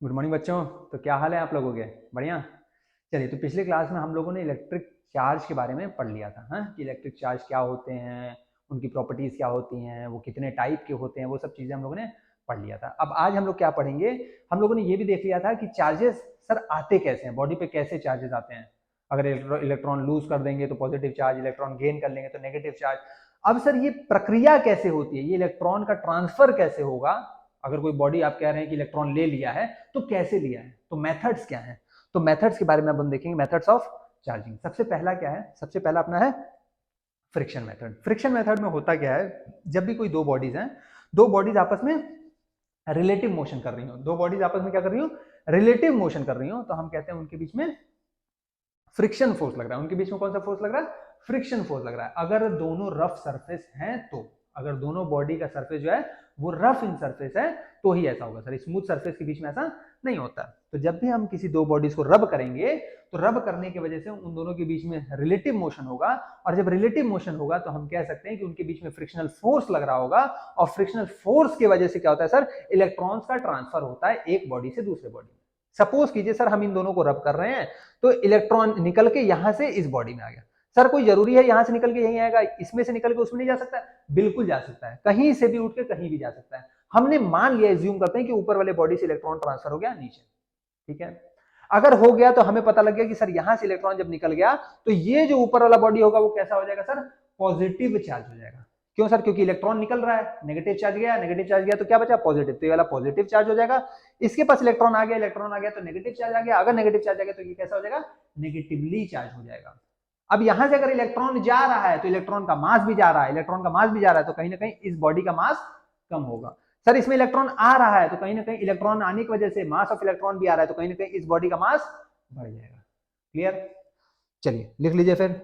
Good morning बच्चों। तो क्या हाल है आप लोगों के? बढ़िया। चलिए, तो पिछले क्लास में हम लोगों ने इलेक्ट्रिक चार्ज के बारे में पढ़ लिया था, हाँ, कि इलेक्ट्रिक चार्ज क्या होते हैं, उनकी प्रॉपर्टीज क्या होती हैं, वो कितने टाइप के होते हैं, वो सब चीजें हम लोगों ने पढ़ लिया था। अब आज हम लोग क्या पढ़ेंगे? हम लोगों ने ये भी देख लिया था कि चार्जेस सर आते कैसे हैं, बॉडी पे कैसे चार्जेस आते हैं। अगर इलेक्ट्रॉन लूज कर देंगे तो पॉजिटिव चार्ज, इलेक्ट्रॉन गेन कर लेंगे तो नेगेटिव चार्ज। अब सर ये प्रक्रिया कैसे होती है, ये इलेक्ट्रॉन का ट्रांसफर कैसे होगा? अगर कोई बॉडी आप कह रहे हैं कि इलेक्ट्रॉन ले लिया है तो कैसे लिया है, तो मेथड्स क्या है? तो मेथड्स के बारे में अब हम देखेंगे, मेथड्स ऑफ चार्जिंग। सबसे पहला क्या है? सबसे पहला अपना है फ्रिक्शन मेथड। फ्रिक्शन मेथड में होता क्या है, जब भी कोई दो बॉडीज हैं, दो बॉडीज आपस में रिलेटिव मोशन कर रही हो, दो बॉडीज आपस में क्या कर रही हो, रिलेटिव मोशन कर रही हो, तो हम कहते हैं उनके बीच में फ्रिक्शन फोर्स लग रहा है। उनके बीच में कौन सा फोर्स लग रहा है? फ्रिक्शन फोर्स लग रहा है। अगर दोनों रफ सरफेस हैं तो, अगर दोनों बॉडी का सरफेस जो है वो रफ इन सरफेस है तो ही ऐसा होगा सर, स्मूथ सरफेस के बीच में ऐसा नहीं होता। तो जब भी हम किसी दो बॉडीज को रब करेंगे तो रब करने की वजह से उन दोनों के बीच में रिलेटिव मोशन होगा, और जब रिलेटिव मोशन होगा तो हम कह सकते हैं कि उनके बीच में फ्रिक्शनल फोर्स लग रहा होगा, और फ्रिक्शनल फोर्स की वजह से क्या होता है सर, इलेक्ट्रॉन्स का ट्रांसफर होता है एक बॉडी से दूसरे बॉडी में। सपोज कीजिए सर हम इन दोनों को रब कर रहे हैं तो इलेक्ट्रॉन निकल के यहां से इस बॉडी में आ गया। सर कोई जरूरी है यहां से निकल के यहीं आएगा, इसमें से निकल के उसमें नहीं जा सकता? बिल्कुल जा सकता है, कहीं से भी उठ के कहीं भी जा सकता है। हमने मान लिया, एज्यूम करते हैं कि ऊपर वाले बॉडी से इलेक्ट्रॉन ट्रांसफर हो गया नीचे, ठीक है। अगर हो गया तो हमें पता लग गया कि सर यहां से इलेक्ट्रॉन जब निकल गया तो ये जो ऊपर वाला बॉडी होगा वो कैसा हो जाएगा सर? पॉजिटिव चार्ज हो जाएगा। क्यों सर? क्योंकि इलेक्ट्रॉन निकल रहा है, नेगेटिव चार्ज गया, नेगेटिव चार्ज गया तो क्या बचा? पॉजिटिव। तो ये वाला पॉजिटिव चार्ज हो जाएगा। इसके पास इलेक्ट्रॉन आ गया, इलेक्ट्रॉन आ गया तो नेगेटिव चार्ज आ गया। अगर नेगेटिव चार्ज आ गया तो ये कैसा हो जाएगा? नेगेटिवली चार्ज हो जाएगा। अब यहां से अगर इलेक्ट्रॉन जा रहा है तो इलेक्ट्रॉन का मास भी जा रहा है, इलेक्ट्रॉन का मास भी जा रहा है तो कहीं ना कहीं इस बॉडी का मास कम होगा। सर इसमें इलेक्ट्रॉन आ रहा है तो कहीं ना कहीं इलेक्ट्रॉन आने की वजह से मास ऑफ इलेक्ट्रॉन भी आ रहा है तो कहीं ना कहीं इस बॉडी का मास बढ़ जाएगा। क्लियर? चलिए लिख लीजिए फिर,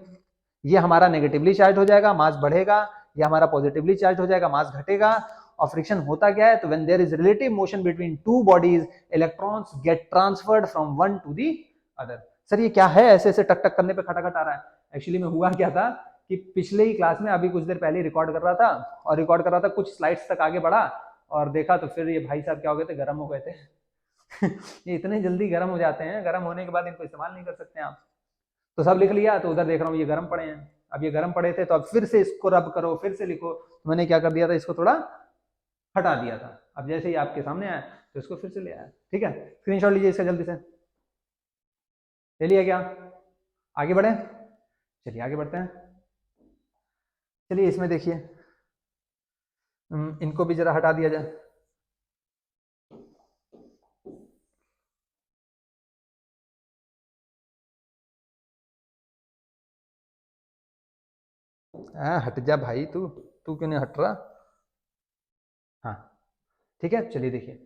ये हमारा नेगेटिवली चार्ज हो जाएगा, मास बढ़ेगा, ये हमारा पॉजिटिवली चार्ज हो जाएगा, मास घटेगा। और फ्रिक्शन होता क्या है? तो when there is relative motion between two bodies, electrons get transferred from one to the other. Sir ये क्या है, ऐसे ऐसे टक टक करने पे खटाखट आ रहा है? एक्चुअली में हुआ क्या था कि पिछले ही क्लास में अभी कुछ देर पहले रिकॉर्ड कर रहा था, और रिकॉर्ड कर रहा था, कुछ स्लाइड्स तक आगे बढ़ा और देखा तो फिर ये भाई साहब क्या हो गए थे, गर्म हो गए थे। ये इतने जल्दी गर्म हो जाते हैं, गर्म होने के बाद इनको इस्तेमाल नहीं कर सकते आप। तो सब लिख लिया, तो उधर देख रहा हूँ ये गर्म पड़े हैं। अब ये गर्म पड़े थे तो अब फिर से इसको रब करो, फिर से लिखो। तो मैंने क्या कर दिया था, इसको थोड़ा हटा दिया था। अब जैसे ही आपके सामने आया तो इसको फिर से ले आया। ठीक है, स्क्रीनशॉट लीजिए इसका जल्दी से। ले लिया क्या? आगे बढ़े? चलिए आगे बढ़ते हैं। चलिए इसमें देखिए, इनको भी जरा हटा दिया जाए। हट जा भाई, तू तू क्यों नहीं हट रहा? हाँ ठीक है, चलिए देखिए,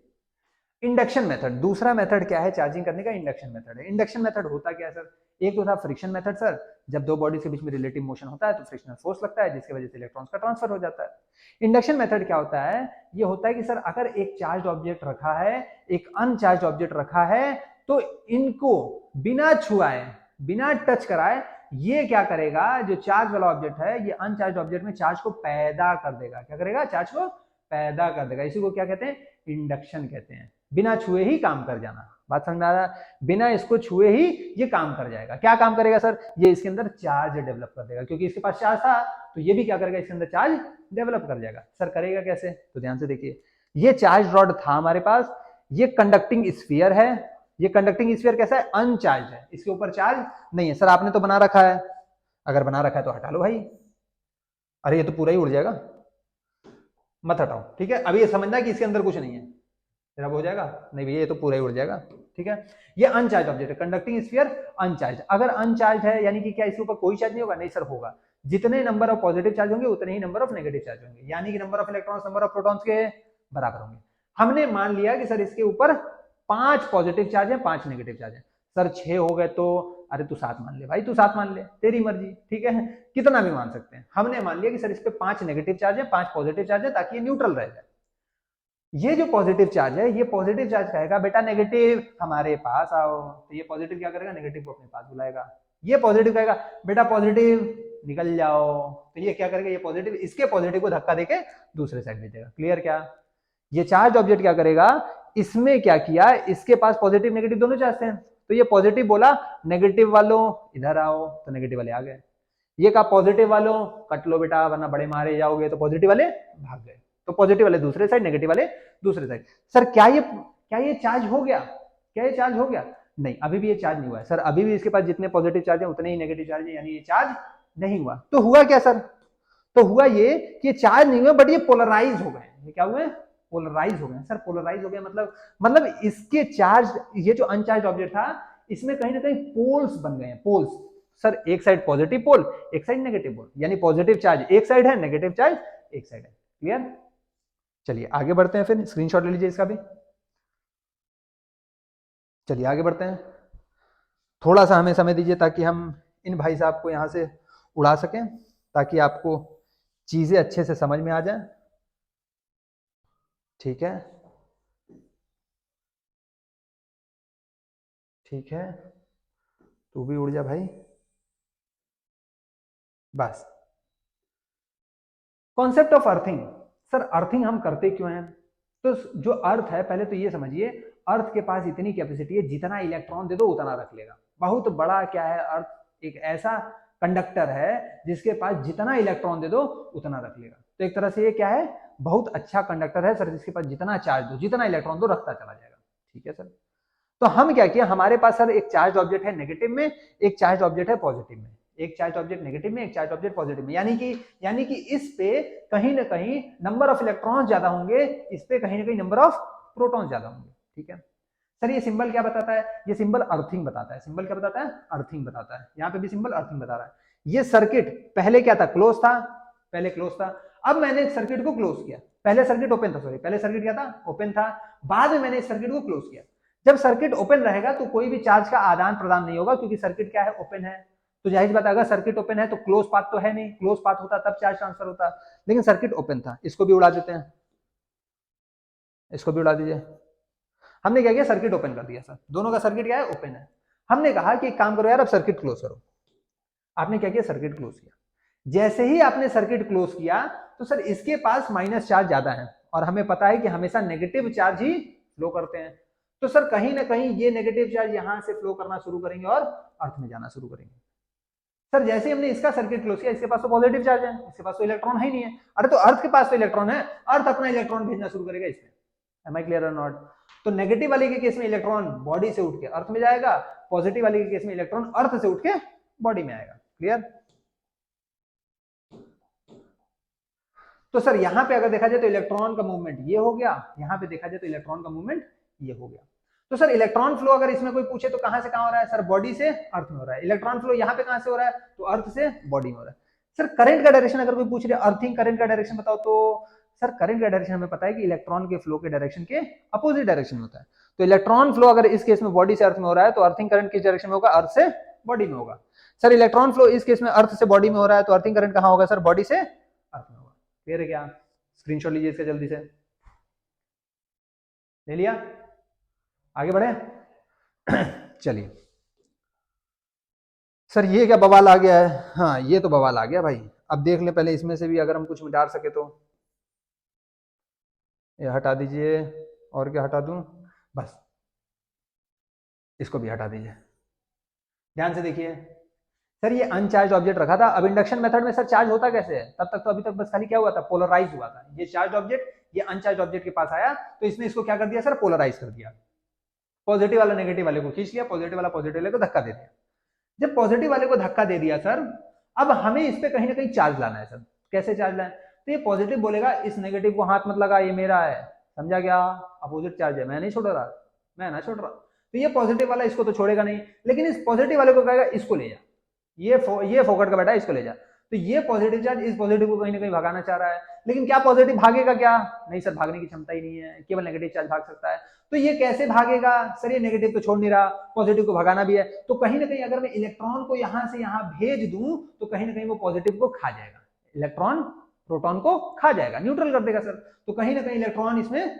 इंडक्शन मेथड। दूसरा मेथड क्या है चार्जिंग करने का? इंडक्शन मेथड है। इंडक्शन मेथड होता क्या है सर? एक तो था फ्रिक्शन मेथड सर, जब दो बॉडी के बीच में रिलेटिव मोशन होता है तो फ्रिक्शनल फोर्स लगता है जिसकी वजह से इलेक्ट्रॉन्स का ट्रांसफर हो जाता है। इंडक्शन मेथड क्या होता है? ये होता है कि सर अगर एक चार्ज ऑब्जेक्ट रखा है, एक अनचार्ज ऑब्जेक्ट रखा है, तो इनको बिना छुआए, बिना टच कराए, ये क्या करेगा, जो चार्ज वाला ऑब्जेक्ट है ये अनचार्ज ऑब्जेक्ट में चार्ज को पैदा कर देगा। क्या करेगा? चार्ज को पैदा कर देगा। इसी को क्या कहते हैं? इंडक्शन कहते हैं। बिना छुए ही काम कर जाना। बात समझ में आ रहा है? बिना इसको छुए ही ये काम कर जाएगा। क्या काम करेगा सर? ये इसके अंदर चार्ज डेवलप कर देगा, क्योंकि इसके पास चार्ज था तो ये भी क्या करेगा, इसके अंदर चार्ज डेवलप कर जाएगा। सर करेगा कैसे? तो ध्यान से देखिए, ये चार्ज रॉड था हमारे पास, ये कंडक्टिंग स्फीयर है। ये कंडक्टिंग स्फीयर कैसा है? अनचार्ज है, इसके ऊपर चार्ज नहीं है। सर आपने तो बना रखा है, अगर बना रखा है तो हटा लो भाई। अरे ये तो पूरा ही उड़ जाएगा, मत हटाओ। ठीक है, अभी ये समझना कि इसके अंदर कुछ नहीं है, फिर अब हो जाएगा। नहीं भैया ये तो पूरा ही उड़ जाएगा। ठीक है, ये अनचार्ज ऑब्जेक्ट है, कंडक्टिंग स्फीयर अनचार्ज। अगर अनचार्ज है यानी कि क्या इसके ऊपर कोई चार्ज नहीं होगा? नहीं सर होगा। जितने नंबर ऑफ पॉजिटिव चार्ज होंगे उतने ही नंबर ऑफ नेगेटिव चार्ज होंगे, यानी कि number of electrons number of protons के बराबर होंगे। हमने मान लिया कि सर इसके ऊपर 5 पॉजिटिव चार्ज है, 5 नेगेटिव चार्ज है। सर 6 हो गए तो अरे तू 7 मान ले भाई, तू 7 मान ले, तेरी मर्जी। ठीक है, कितना भी मान सकते हैं। हमने मान लिया कि सर इस पे 5 नेगेटिव चार्ज है, 5 पॉजिटिव चार्ज है, ताकि ये न्यूट्रल रह जाए। ये जो पॉजिटिव चार्ज है, ये पॉजिटिव चार्ज कहेगा बेटा नेगेटिव हमारे पास आओ, तो ये पॉजिटिव क्या करेगा? नेगेटिव को अपने पास बुलाएगा। ये पॉजिटिव कहेगा बेटा पॉजिटिव निकल जाओ, तो ये क्या करेगा? ये पॉजिटिव इसके पॉजिटिव को धक्का देके दूसरे साइड भेजेगा। क्लियर क्या? ये चार्ज ऑब्जेक्ट क्या करेगा? इसमें क्या किया, इसके पास पॉजिटिव नेगेटिव दोनों चार्ज थे, तो ये पॉजिटिव बोला नेगेटिव वालों इधर आओ, तो नेगेटिव वाले आ गए। ये कहा पॉजिटिव वालों कट लो बेटा वरना बड़े मारे जाओगे, तो पॉजिटिव वाले भाग गए। तो पॉजिटिव वाले दूसरे साइड, नेगेटिव वाले दूसरे साइड। सर क्या ये चार्ज हो गया? क्या ये चार्ज हो गया? नहीं, अभी भी ये चार्ज नहीं हुआ है सर। अभी भी इसके पास जितने पॉजिटिव चार्ज है उतने ही नेगेटिव चार्ज है, यानी ये चार्ज नहीं हुआ। तो हुआ क्या सर? तो हुआ ये कि चार्ज नहीं हुआ बट ये पोलराइज हो गए। ये क्या हुए? पोलराइज हो गए। सर पोलराइज हो गया मतलब इसके चार्ज, ये जो अनचार्ज ऑब्जेक्ट था इसमें कहीं ना कहीं पोल्स बन गए हैं, पोल्स। सर एक साइड पॉजिटिव पोल, एक साइड नेगेटिव पोल, यानी पॉजिटिव चार्ज एक साइड है, नेगेटिव चार्ज एक साइड है। क्लियर? चलिए आगे बढ़ते हैं, फिर स्क्रीनशॉट ले लीजिए इसका भी। चलिए आगे बढ़ते हैं, थोड़ा सा हमें समय दीजिए ताकि हम इन भाई साहब को यहां से उड़ा सकें, ताकि आपको चीजें अच्छे से समझ में आ जाए। ठीक है, ठीक है, तू भी उड़ जा भाई। बस concept of earthing. Sir earthing हम करते क्यों हैं? तो जो अर्थ है, पहले तो ये समझिए, अर्थ के पास इतनी कैपेसिटी है जितना इलेक्ट्रॉन दे दो उतना रख लेगा। बहुत बड़ा क्या है, अर्थ एक ऐसा कंडक्टर है जिसके पास जितना इलेक्ट्रॉन दे दो उतना रख लेगा। तो एक तरह से ये क्या है, बहुत अच्छा कंडक्टर है सर, जिसके पास जितना चार्ज दो जितना इलेक्ट्रॉन दो रखता चला जाएगा। ठीक है सर। तो हम क्या किया, हमारे पास सर एक चार्ज ऑब्जेक्ट है नेगेटिव में, एक चार्ज ऑब्जेक्ट है पॉजिटिव में, एक चार्ज ऑब्जेक्ट नेगेटिव में, एक चार्ज ऑब्जेक्ट पॉजिटिव में, यानी कि इस पे कहीं ना कहीं नंबर ऑफ इलेक्ट्रॉन्स ज्यादा होंगे, इस पे कहीं ना कहीं नंबर ऑफ प्रोटॉन्स ज्यादा होंगे। ठीक है सर। ये सिंबल क्या बताता है? ये सिंबल अर्थिंग बताता है। सिंबल क्या बताता है? अर्थिंग बताता है। यहाँ पे भी सिंबल अर्थिंग बता रहा है। ये सर्किट पहले क्या था? क्लोज था, पहले क्लोज था। अब मैंने सर्किट को क्लोज किया। पहले सर्किट ओपन था, सॉरी पहले सर्किट क्या था? ओपन था। बाद में मैंने इस सर्किट को क्लोज किया। जब सर्किट ओपन रहेगा तो कोई भी चार्ज का आदान प्रदान नहीं होगा, क्योंकि सर्किट क्या है? ओपन है। तो जाहिर बात अगर सर्किट ओपन है तो क्लोज पाथ तो है नहीं, क्लोज पाथ होता तब चार्ज ट्रांसफर होता, लेकिन सर्किट ओपन था। इसको भी उड़ा देते हैं, इसको भी उड़ा दीजिए। हमने क्या किया? सर्किट ओपन कर दिया सर, दोनों का सर्किट क्या है? ओपन है। हमने कहा कि एक काम करो यार, अब सर्किट क्लोज करो। आपने क्या किया? सर्किट क्लोज किया। जैसे ही आपने सर्किट क्लोज किया तो सर इसके पास माइनस चार्ज ज्यादा है, और हमें पता है कि हमेशा नेगेटिव चार्ज ही फ्लो करते हैं। तो सर कहीं ना कहीं ये नेगेटिव चार्ज यहां से फ्लो करना शुरू करेंगे और अर्थ में जाना शुरू करेंगे। सर जैसे हमने इसका सर्किट क्लोज किया, इसके पास तो पॉजिटिव चार्ज है, इसके पास तो इलेक्ट्रॉन है ही नहीं है। अरे तो अर्थ के पास तो इलेक्ट्रॉन है, अर्थ अपना इलेक्ट्रॉन भेजना शुरू करेगा इसमें। एम आई क्लियर और नॉट? तो नेगेटिव वाले के केस में इलेक्ट्रॉन बॉडी से उठ के अर्थ में जाएगा, पॉजिटिव वाले के केस में इलेक्ट्रॉन अर्थ से उठ के बॉडी में आएगा। क्लियर? तो सर यहां पे अगर देखा जाए तो इलेक्ट्रॉन का मूवमेंट ये हो गया, यहां पे देखा जाए तो इलेक्ट्रॉन का मूवमेंट ये हो गया। तो सर इलेक्ट्रॉन फ्लो अगर इसमें कोई पूछे तो कहां से कहां हो रहा है? सर बॉडी से अर्थ में हो रहा है। इलेक्ट्रॉन फ्लो यहां पे कहां से हो रहा है? तो अर्थ से बॉडी में हो रहा है। सर करंट का डायरेक्शन अगर कोई पूछ रहे अर्थिंग करंट का डायरेक्शन बताओ, तो सर करंट का डायरेक्शन हमें पता है कि इलेक्ट्रॉन के फ्लो के डायरेक्शन के अपोजिट डायरेक्शन में होता है। तो इलेक्ट्रॉन फ्लो अगर इस केस में बॉडी से अर्थ में हो रहा है तो अर्थिंग करंट किस डायरेक्शन में होगा? अर्थ से बॉडी में होगा। सर इलेक्ट्रॉन फ्लो इस केस में अर्थ से बॉडी में हो रहा है तो अर्थिंग करंट कहां होगा? सर बॉडी से अर्थ में होगा। क्लियर है क्या? स्क्रीनशॉट लीजिए इसका जल्दी से। ले लिया? आगे बढ़े? चलिए सर ये क्या बवाल आ गया है? हाँ ये तो बवाल आ गया भाई। अब देख ले पहले इसमें से भी अगर हम कुछ मिटा सके तो। ये हटा दीजिए, और क्या हटा दूं? बस इसको भी हटा दीजिए। ध्यान से देखिए सर, ये अनचार्ज ऑब्जेक्ट रखा था। अब इंडक्शन मेथड में सर चार्ज होता कैसे है? तब तक तो अभी तक बस खाली क्या हुआ था? पोलराइज हुआ था। ये चार्ज ऑब्जेक्ट ये अनचार्ज ऑब्जेक्ट के पास आया तो इसने इसको क्या कर दिया सर? पोलराइज कर दिया। पॉजिटिव वाला नेगेटिव वाले को खींच लिया, पॉजिटिव वाला पॉजिटिव वाले को धक्का दे दिया। जब पॉजिटिव वाले को धक्का दे दिया सर, अब हमें इस पे कहीं ना कहीं चार्ज लाना है सर। कैसे चार्ज लाए? तो ये पॉजिटिव बोलेगा इस नेगेटिव को हाथ मत लगा, ये मेरा है। समझा क्या? अपोजिट चार्ज है, मैं नहीं छोड़ रहा, मैं ना छोड़ रहा। तो ये पॉजिटिव वाला इसको तो छोड़ेगा नहीं, लेकिन इस पॉजिटिव वाले को कहेगा इसको ले जा, ये फोकट का बेटा इसको ले जा। तो ये पॉजिटिव चार्ज इस पॉजिटिव को कहीं ना कहीं भगाना चाह रहा है, लेकिन क्या पॉजिटिव भागेगा क्या? नहीं सर, भागने की क्षमता ही नहीं है, केवल नेगेटिव चार्ज भाग सकता है। तो ये कैसे भागेगा? सर ये नेगेटिव तो छोड़ नहीं रहा, पॉजिटिव को भगाना भी है, तो कहीं ना कहीं अगर मैं इलेक्ट्रॉन को यहां से यहां भेज दूं तो कहीं ना कहीं वो पॉजिटिव को खा जाएगा, इलेक्ट्रॉन प्रोटॉन को खा जाएगा, न्यूट्रल कर देगा सर। तो कहीं ना कहीं इलेक्ट्रॉन इसमें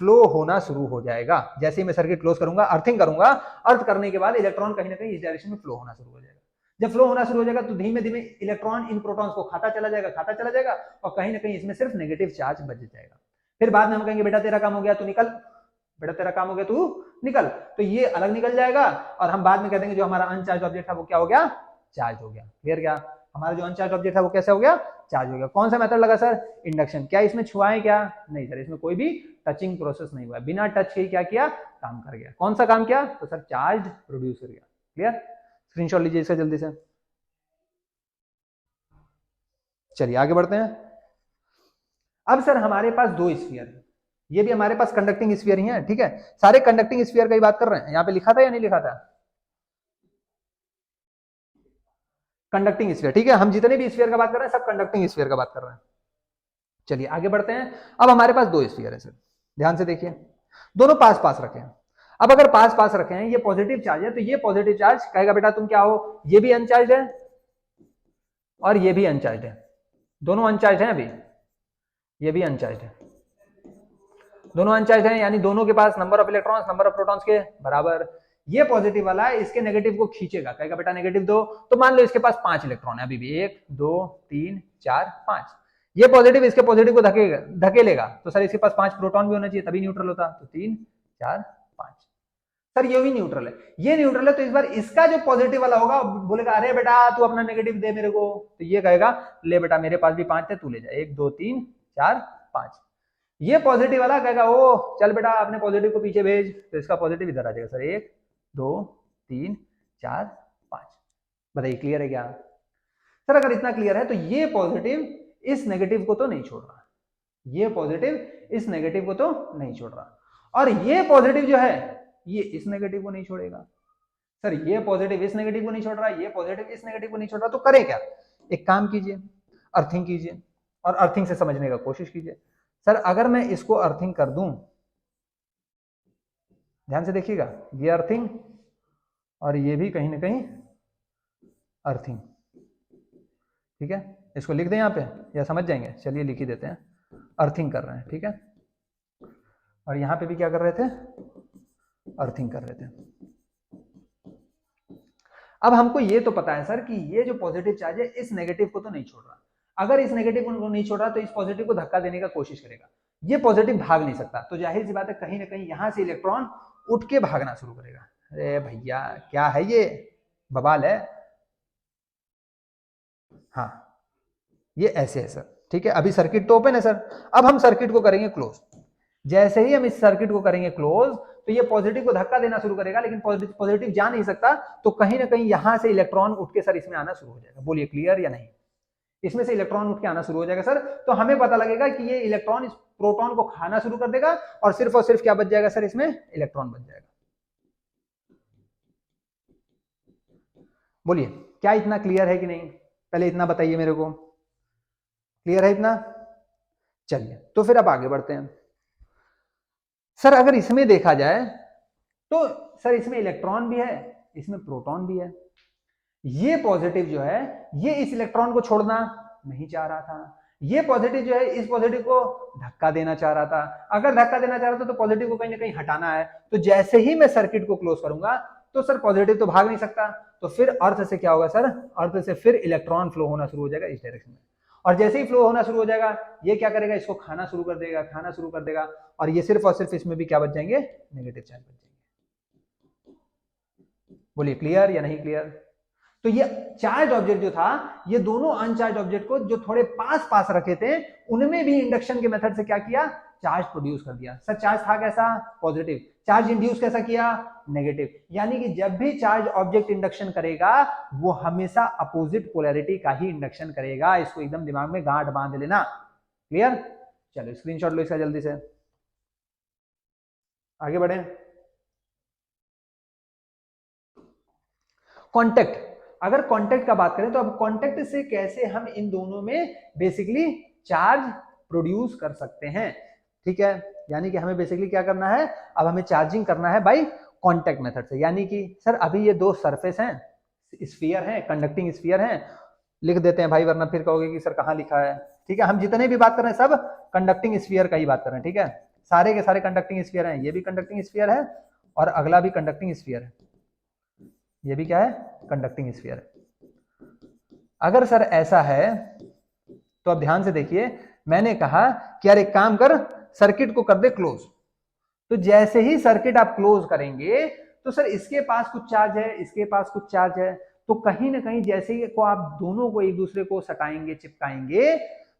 फ्लो होना शुरू हो जाएगा। जैसे ही मैं सर्किट क्लोज करूंगा, अर्थिंग करूंगा, अर्थ करने के बाद इलेक्ट्रॉन कहीं ना कहीं इस डायरेक्शन में फ्लो होना शुरू हो जाएगा। जब फ्लो होना शुरू हो जाएगा तो धीमे धीमे इलेक्ट्रॉन इन प्रोटॉन्स को खाता चला जाएगा, और कहीं ना कहीं इसमें सिर्फ नेगेटिव चार्ज बच जाएगा। फिर बाद में हम कहेंगे बेटा तेरा काम हो गया, तो निकल, बेटा तेरा काम हो गया, तू निकल। तो ये अलग निकल जाएगा और हम बाद में कह देंगे जो हमारा अनचार्ज ऑब्जेक्ट था वो क्या हो गया, चार्ज हो गया। क्लियर? क्या हमारा जो अनचार्ज ऑब्जेक्ट था वो कैसे हो गया, चार्ज हो गया। कौन सा मेथड लगा सर, इंडक्शन। क्या इसमें छुआएं क्या, नहीं सर, इसमें कोई भी टचिंग प्रोसेस नहीं हुआ, बिना टच के क्या किया, काम कर गया। कौन सा काम किया, तो सर चार्ज प्रोड्यूस कर गया। क्लियर? स्क्रीनशॉट लीजिए इसका जल्दी से। चलिए आगे बढ़ते हैं। अब सर हमारे पास दो स्फीयर है, ये भी हमारे पास कंडक्टिंग स्फीयर ही है, ठीक है। सारे कंडक्टिंग स्फीयर की बात कर रहे हैं, यहाँ पे लिखा था या नहीं लिखा था, कंडक्टिंग स्फीयर, ठीक है। हम जितने भी स्फीयर का बात कर रहे हैं सब कंडक्टिंग स्फीयर का बात कर रहे हैं। चलिए आगे बढ़ते हैं। अब हमारे पास दो स्फीयर है सर, ध्यान से देखिए, दोनों पास पास रखे हैं। अब अगर पास पास रखे हैं, ये पॉजिटिव चार्ज है, तो ये पॉजिटिव चार्ज कहेगा बेटा तुम क्या हो, ये भी अनचार्ज है और ये भी अनचार्ज है, दोनों अनचार्ज हैं अभी, ये भी अनचार्ज है, दोनों अनचार्ज हैं, यानी दोनों के पास number of electrons number of protons के बराबर। ये पॉजिटिव वाला है, इसके नेगेटिव को खींचेगा, कहेगा बेटा नेगेटिव दो। तो मान लो इसके पास 5 इलेक्ट्रॉन है अभी भी, 1 2 3 4 5। ये पॉजिटिव इसके पॉजिटिव को धकेलेगा, तो सर इसके पास 5 प्रोटॉन भी होना चाहिए तभी न्यूट्रल होता, तो 3 4 5। सर ये भी न्यूट्रल है, ये न्यूट्रल है, तो इस बार इसका जो पॉजिटिव वाला होगा बोलेगा अरे बेटा तू अपना नेगेटिव दे मेरे को, तो ये कहेगा ले बेटा मेरे पास भी 5 है, तू ले जा, 1 2 3 4 5। ये पॉजिटिव वाला कहेगा ओ चल बेटा अपने पॉजिटिव को पीछे भेज, तो इसका पॉजिटिव इधर आ जाएगा सर, 1 2 3 4 5। बताइए क्लियर है क्या सर? अगर इतना क्लियर है तो ये पॉजिटिव इस नेगेटिव को तो नहीं छोड़ रहा, ये पॉजिटिव इस नेगेटिव को तो नहीं छोड़ रहा, और ये पॉजिटिव जो है ये इस नेगेटिव को नहीं छोड़ेगा। सर ये पॉजिटिव इस नेगेटिव को नहीं छोड़ रहा, ये पॉजिटिव इस नेगेटिव को नहीं छोड़ रहा, तो करें क्या, एक काम कीजिए, अर्थिंग कीजिए और अर्थिंग से समझने का कोशिश कीजिए। सर अगर मैं इसको अर्थिंग कर दूं, ध्यान से देखिएगा, ये अर्थिंग और ये भी कहीं ना कहीं अर्थिंग, ठीक है। इसको लिख दें यहाँ पे या समझ जाएंगे, चलिए लिख ही देते हैं, अर्थिंग कर रहे हैं, ठीक है। और यहाँ पे भी क्या कर रहे थे, अर्थिंग कर रहे थे। अब हमको ये तो पता है सर कि ये जो पॉजिटिव चार्ज है इस नेगेटिव को तो नहीं छोड़ रहा, अगर इस नेगेटिव को नहीं छोड़ रहा तो इस पॉजिटिव को धक्का देने का कोशिश करेगा, ये पॉजिटिव भाग नहीं सकता, तो जाहिर सी बात है कहीं ना कहीं यहां से इलेक्ट्रॉन उठ के भागना शुरू करेगा। अरे भैया क्या है ये, बवाल है। हाँ ये ऐसे है सर, ठीक है। अभी सर्किट तो ओपन है सर, अब हम सर्किट को करेंगे क्लोज। जैसे ही हम इस सर्किट को करेंगे क्लोज, तो ये पॉजिटिव को धक्का देना शुरू करेगा, लेकिन पॉजिटिव जा नहीं सकता, तो कहीं ना कहीं यहां से इलेक्ट्रॉन उठ के सर इसमें आना शुरू हो जाएगा। बोलिए क्लियर या नहीं, इसमें से इलेक्ट्रॉन उठ के आना शुरू हो जाएगा सर, तो हमें पता लगेगा कि ये इलेक्ट्रॉन इस प्रोटॉन को खाना शुरू कर देगा और सिर्फ क्या बच जाएगा सर, इसमें इलेक्ट्रॉन बच जाएगा। बोलिए क्या इतना क्लियर है कि नहीं, पहले इतना बताइए मेरे को, क्लियर है इतना? चलिए तो फिर अब आगे बढ़ते हैं। सर अगर इसमें देखा जाए तो सर इसमें इलेक्ट्रॉन भी है, इसमें प्रोटॉन भी है, ये पॉजिटिव जो है ये इस इलेक्ट्रॉन को छोड़ना नहीं चाह रहा था, ये पॉजिटिव जो है इस पॉजिटिव को धक्का देना चाह रहा था। अगर धक्का देना चाह रहा था तो पॉजिटिव को कहीं ना कहीं हटाना है, तो जैसे ही मैं सर्किट को क्लोज करूंगा तो सर पॉजिटिव तो भाग नहीं सकता, तो फिर अर्थ से क्या होगा सर, अर्थ से फिर इलेक्ट्रॉन फ्लो होना शुरू हो जाएगा इस डायरेक्शन में, और जैसे ही फ्लो होना शुरू हो जाएगा ये क्या करेगा, इसको खाना शुरू कर देगा, खाना शुरू कर देगा, और ये सिर्फ और सिर्फ इसमें भी क्या बच जाएंगे, नेगेटिव चार्ज बच जाएंगे। बोलिए क्लियर या नहीं क्लियर? तो ये चार्ज ऑब्जेक्ट जो था, ये दोनों अनचार्ज ऑब्जेक्ट को जो थोड़े पास पास रखे थे उनमें भी इंडक्शन के मेथड से क्या किया, चार्ज प्रोड्यूस कर दिया। सर चार्ज था कैसा, पॉजिटिव, चार्ज इंड्यूस कैसा किया, नेगेटिव, यानी कि जब भी चार्ज ऑब्जेक्ट इंडक्शन करेगा वो हमेशा अपोजिट पोलैरिटी का ही इंडक्शन करेगा, इसको एकदम दिमाग में गांठ बांध लेना। क्लियर? चलो स्क्रीनशॉट लो इसका जल्दी से, आगे बढ़े। कॉन्टेक्ट, अगर कॉन्टेक्ट का बात करें तो अब कॉन्टेक्ट से कैसे हम इन दोनों में बेसिकली चार्ज प्रोड्यूस कर सकते हैं, ठीक है। यानी कि हमें बेसिकली क्या करना है, अब हमें चार्जिंग करना है बाय कॉन्टेक्ट मेथड से, यानी कि सर अभी ये दो सरफेस हैं, स्फीयर हैं, कंडक्टिंग स्फीयर हैं, लिख देते हैं भाई वरना फिर कहोगे कि सर कहाँ लिखा है, ठीक है। हम जितने भी बात कर रहे हैं सब कंडक्टिंग स्फीयर का ही बात कर रहे हैं, ठीक है। सारे के सारे कंडक्टिंग स्फीयर हैं, ये भी कंडक्टिंग स्फीयर है और अगला भी कंडक्टिंग स्फीयर है, ये भी क्या है, कंडक्टिंग स्फीयर है। अगर सर ऐसा है तो अब ध्यान से देखिए, मैंने कहा कि यार एक काम कर, सर्किट को कर दे क्लोज, तो जैसे ही सर्किट आप क्लोज करेंगे तो सर इसके पास कुछ चार्ज है, इसके पास कुछ चार्ज है, तो कहीं ना कहीं जैसे ही को आप दोनों को एक दूसरे को सटाएंगे, चिपकाएंगे,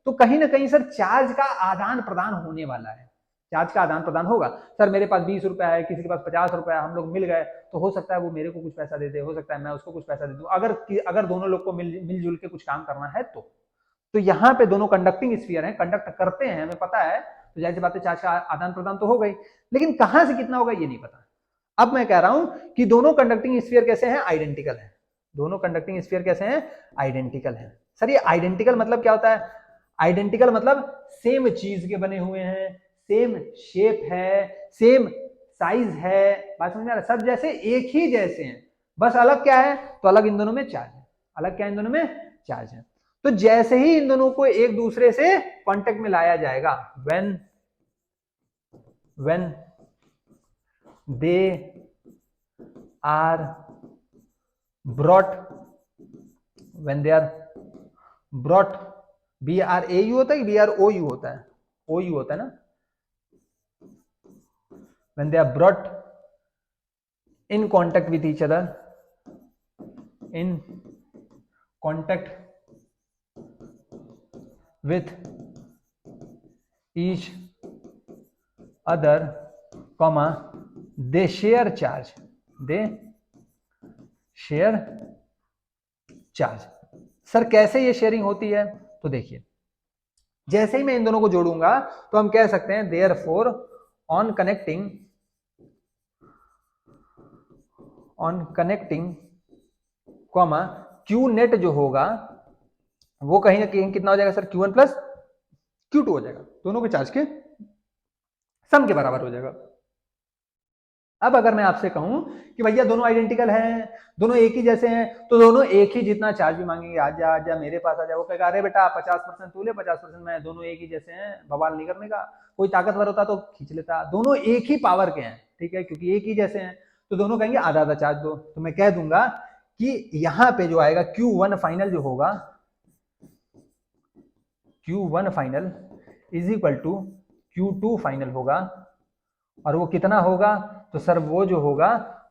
तो कहीं ना कहीं सर चार्ज का आदान प्रदान होने वाला है, चार्ज का आदान प्रदान होगा। सर मेरे पास 20 रुपया है, किसी के पास 50 रुपया है, हम लोग मिल गए, तो हो सकता है वो मेरे को कुछ पैसा दे दे, हो सकता है मैं उसको कुछ पैसा दे दूं, अगर दोनों लोग को मिलजुल के कुछ काम करना है तो यहाँ पे दोनों कंडक्टिंग स्फीयर हैं, कंडक्ट करते हैं, हमें पता है, तो जाहिर सी बात है चार्ज का आदान प्रदान तो हो गई, लेकिन कहां से कितना होगा ये नहीं पता। अब मैं कह रहा हूं कि दोनों कंडक्टिंग स्फीयर कैसे हैं, आइडेंटिकल हैं। दोनों कंडक्टिंग स्फीयर कैसे हैं, आइडेंटिकल हैं। सर ये आइडेंटिकल मतलब क्या होता है, आइडेंटिकल मतलब सेम चीज के बने हुए हैं, सेम शेप है, सेम साइज है, बात समझ में आ रहा है, सब जैसे एक ही जैसे हैं, बस अलग क्या है, तो अलग इन दोनों में चार्ज है, अलग क्या इन दोनों में चार्ज है। तो जैसे ही इन दोनों को एक दूसरे से कांटेक्ट में लाया जाएगा, when they are brought BRAU होता है कि BROU होता है, OU होता है ना, when they are brought in contact with each other, in contact with each other, comma, they share charge, sir कैसे ये शेयरिंग होती है, तो देखिए जैसे ही मैं इन दोनों को जोड़ूंगा तो हम कह सकते हैं therefore on connecting comma Q net जो होगा वो कहीं ना कहीं कितना हो जाएगा सर, Q1 प्लस Q2 हो जाएगा, दोनों के चार्ज के सम के बराबर हो जाएगा। अब अगर मैं आपसे कहूं कि भैया दोनों आइडेंटिकल हैं, दोनों एक ही जैसे हैं, तो दोनों एक ही जितना चार्ज भी मांगेंगे, आजा आजा मेरे पास आजा, वो कहेगा अरे बेटा 50% तू ले 50% मैं, दोनों एक ही जैसे हैं, बवाल नहीं करने का, कोई ताकतवर होता तो खींच लेता, दोनों एक ही पावर के हैं, ठीक है, क्योंकि एक ही जैसे हैं, तो दोनों कहेंगे आधा आधा चार्ज दो, तो मैं कह दूंगा कि यहां पे जो आएगा Q1 फाइनल जो होगा, Q1 final is equal to Q2 final होगा, और वो कितना होगा, तो सर वो जो होगा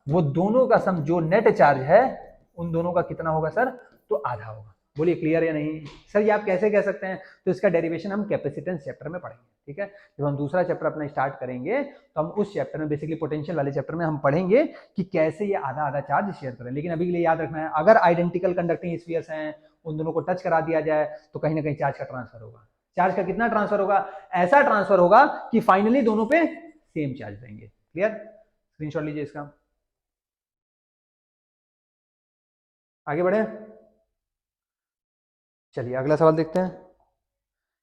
वो दोनों का सम जो नेट चार्ज है उन दोनों का कितना होगा सर, तो आधा होगा। बोलिए क्लियर या नहीं सर, ये आप कैसे कह सकते हैं, तो इसका डेरिवेशन हम कैपेसिटेंस चैप्टर में पढ़ेंगे, ठीक है, जब हम दूसरा चैप्टर अपना स्टार्ट करेंगे तो हम उस चैप्टर में बेसिकली पोटेंशियल वाले चैप्टर में हम पढ़ेंगे कि कैसे ये आधा आधा चार्ज शेयर करें। लेकिन अभी के लिए याद रखना है, अगर आइडेंटिकल कंडक्टिंग स्फीयर्स हैं, उन दोनों को टच करा दिया जाए तो कहीं ना कहीं चार्ज का ट्रांसफर होगा। चार्ज का कितना ट्रांसफर होगा, ऐसा ट्रांसफर होगा कि फाइनली दोनों पे सेम चार्ज रहेंगे। क्लियर, स्क्रीनशॉट लीजिए इसका, आगे बढ़े, चलिए अगला सवाल देखते हैं।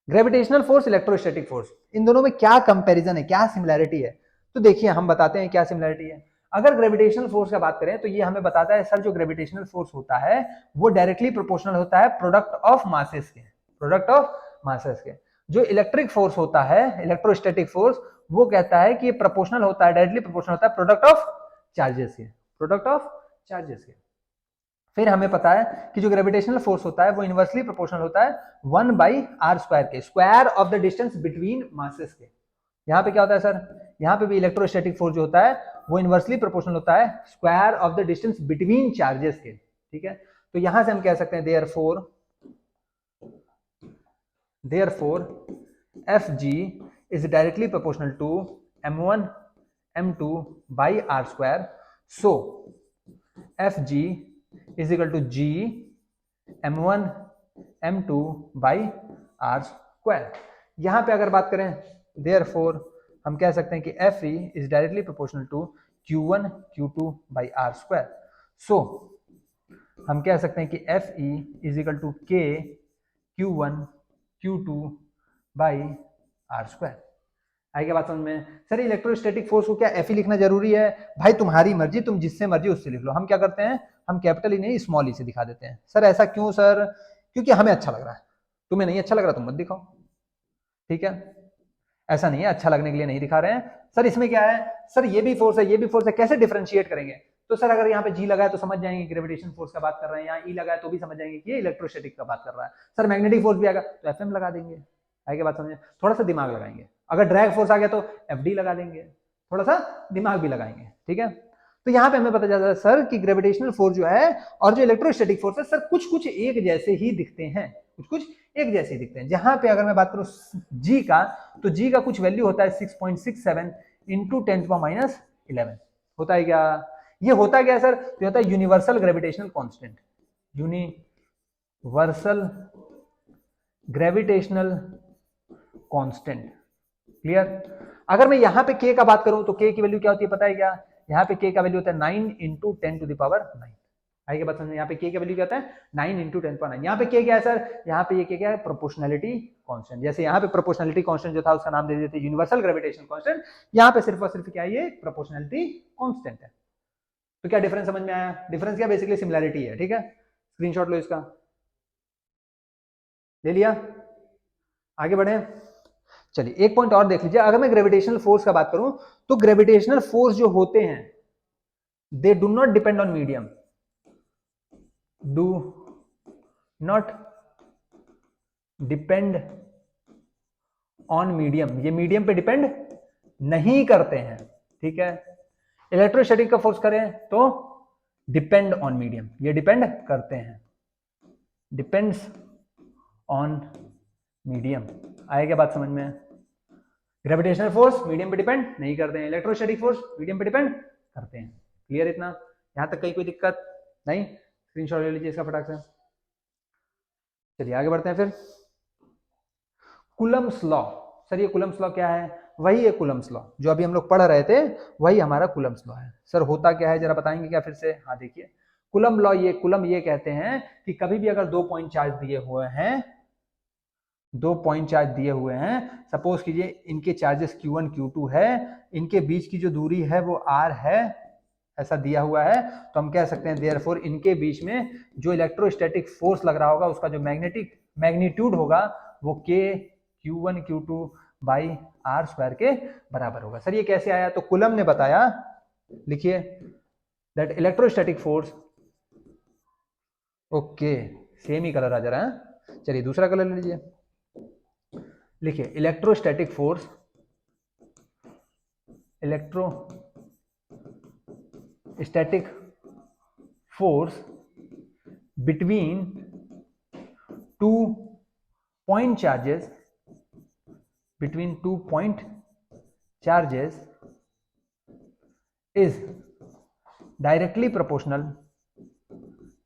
ग्रेविटेशनल फोर्स, इलेक्ट्रोस्टैटिक फोर्स, इन दोनों में क्या कंपैरिजन है, क्या सिमिलैरिटी है, तो देखिए हम बताते हैं क्या सिमिलैरिटी है। अगर ग्रेविटेशनल फोर्स का बात करें तो ये हमें बताता है सर जो ग्रेविटेशनल फोर्स होता है वो डायरेक्टली प्रोपोर्शनल होता है प्रोडक्ट ऑफ मासेस के, प्रोडक्ट ऑफ मासेस के। जो इलेक्ट्रिक फोर्स होता है, इलेक्ट्रोस्टैटिक फोर्स, वो कहता है कि ये प्रोपोर्शनल होता है, डायरेक्टली प्रोपोर्शनल होता है प्रोडक्ट ऑफ चार्जेस के, प्रोडक्ट ऑफ चार्जेस के। फिर हमें पता है कि जो ग्रेविटेशनल फोर्स होता है वो इनवर्सली प्रोपोर्शनल होता है 1/r² के, square of the distance between masses के। यहाँ पे क्या होता है सर, यहाँ पे भी इलेक्ट्रोस्टैटिक फोर्स जो होता है वो इनवर्सली प्रोपोर्शनल होता है square of the distance between charges के, ठीक है। तो यहां से हम कह सकते हैं therefore Fg is directly proportional to m1 m2 by r², so Fg is equal to g m1 m2 by r²। यहां पे अगर बात करें therefore हम कह सकते हैं कि Fe is directly proportional to q1 q2 by r², so हम कह सकते हैं कि Fe is equal to k q1 q2 by r²। आई क्या बात समझ में। सर इलेक्ट्रोस्टैटिक फोर्स को क्या Fe लिखना जरूरी है, भाई तुम्हारी मर्जी, तुम जिससे मर्जी उससे लिख लो। हम क्या करते हैं, हम कैपिटल ही नहीं स्मॉल ही से दिखा देते हैं। सर ऐसा क्यों सर, क्योंकि हमें अच्छा लग रहा है, तुम्हें नहीं अच्छा लग रहा तुम मत दिखाओ, ठीक है, ऐसा नहीं है अच्छा लगने के लिए नहीं दिखा रहे हैं। सर इसमें क्या है, सर ये भी फोर्स है ये भी फोर्स है, कैसे डिफरेंशिएट करेंगे, तो सर अगर यहाँ पे जी लगा है तो समझ जाएंगे ग्रेविटेशन फोर्स का बात कर रहे हैं, यहाँ ई लगा है तो भी समझ जाएंगे कि ये इलेक्ट्रोस्टैटिक का बात कर रहा है। सर मैग्नेटिक फोर्स भी आएगा तो एफएम लगा देंगे, आगे बात समझे, थोड़ा सा दिमाग लगाएंगे। अगर ड्रैग फोर्स आ गया तो एफडी लगा देंगे, थोड़ा सा दिमाग भी लगाएंगे, ठीक है। तो यहाँ पे हमें पता चलता है सर कि ग्रेविटेशनल फोर्स जो है और जो इलेक्ट्रोस्टैटिक फोर्स है सर कुछ कुछ एक जैसे ही दिखते हैं, कुछ कुछ एक जैसे ही दिखते हैं। जहां पे अगर मैं बात करूं जी का, तो जी का कुछ वैल्यू होता है 6.67 इंटू 10⁻11 होता है क्या? ये होता क्या है सर? तो होता है universal gravitational constant, universal gravitational constant. Clear? अगर मैं यहां पे k का बात करूं तो k की वैल्यू क्या होती है पता है क्या? यहाँ पे k का वैल्यू होता है 9 इंटू 10⁻9। आएगा बात समझ में? यहाँ पे k का वैल्यू क्या होता है? 9 इंटू 10⁻9। यहाँ पे k क्या है सर? यहाँ पे ये k क्या है? Proportionality constant. जैसे यहाँ पे प्रोपोर्शनैलिटी कांस्टेंट जो था उसका नाम दे देते यूनिवर्सल ग्रेविटेशनल कांस्टेंट, यहाँ पे सिर्फ और सिर्फ क्या है? ये प्रोपोर्शनैलिटी कांस्टेंट है। तो क्या डिफरेंस समझ में आया? डिफरेंस क्या? बेसिकली सिमिलैरिटी है, ठीक है। स्क्रीनशॉट लो इसका, ले लिया? आगे बढ़े। चलिए एक पॉइंट और देख लीजिए। अगर मैं ग्रेविटेशनल फोर्स का बात करूं तो ग्रेविटेशनल फोर्स जो होते हैं they do not depend on medium, do not depend on medium, ये मीडियम पे डिपेंड नहीं करते हैं, ठीक है। इलेक्ट्रोस्टैटिक का फोर्स करें तो डिपेंड ऑन मीडियम, ये डिपेंड करते हैं, डिपेंड्स ऑन मीडियम। आएगा बात समझ में? ग्रेविटेशनल फोर्स मीडियम पे डिपेंड नहीं करते हैं, इलेक्ट्रोस्टैटिक फोर्स मीडियम पे डिपेंड करते हैं। क्लियर इतना? यहां तक कहीं कोई दिक्कत नहीं? स्क्रीनशॉट ले लीजिए इसका फटाक से। चलिए आगे बढ़ते हैं फिर। Coulomb's law. सर ये कूलम्स लॉ क्या है? वही है कूलम्स लॉ जो अभी हम लोग पढ़ रहे थे, वही हमारा कूलम्स लॉ है। सर होता क्या है जरा बताएंगे क्या फिर से? हाँ देखिए, कूलम लॉ, ये कूलम ये कहते हैं कि कभी भी अगर 2 पॉइंट चार्ज दिए हुए हैं, 2 पॉइंट चार्ज दिए हुए हैं, सपोज कीजिए इनके चार्जेस Q1 Q2 है, इनके बीच की जो दूरी है वो R है, ऐसा दिया हुआ है, तो हम कह सकते हैं देयरफॉर इनके बीच में जो इलेक्ट्रोस्टैटिक फोर्स लग रहा होगा उसका जो मैग्नेटिक मैग्नीट्यूड होगा वो K Q1 Q2 by R square के बराबर होगा। सर ये कैसे आया? तो कूलम ने बताया, लिखिए, that electrostatic force, okay same ही कलर आ जा रहा है, चलिए दूसरा कलर ले लीजिए। लिखिए electrostatic force, electrostatic force between 2 point charges, between 2 point charges is directly proportional,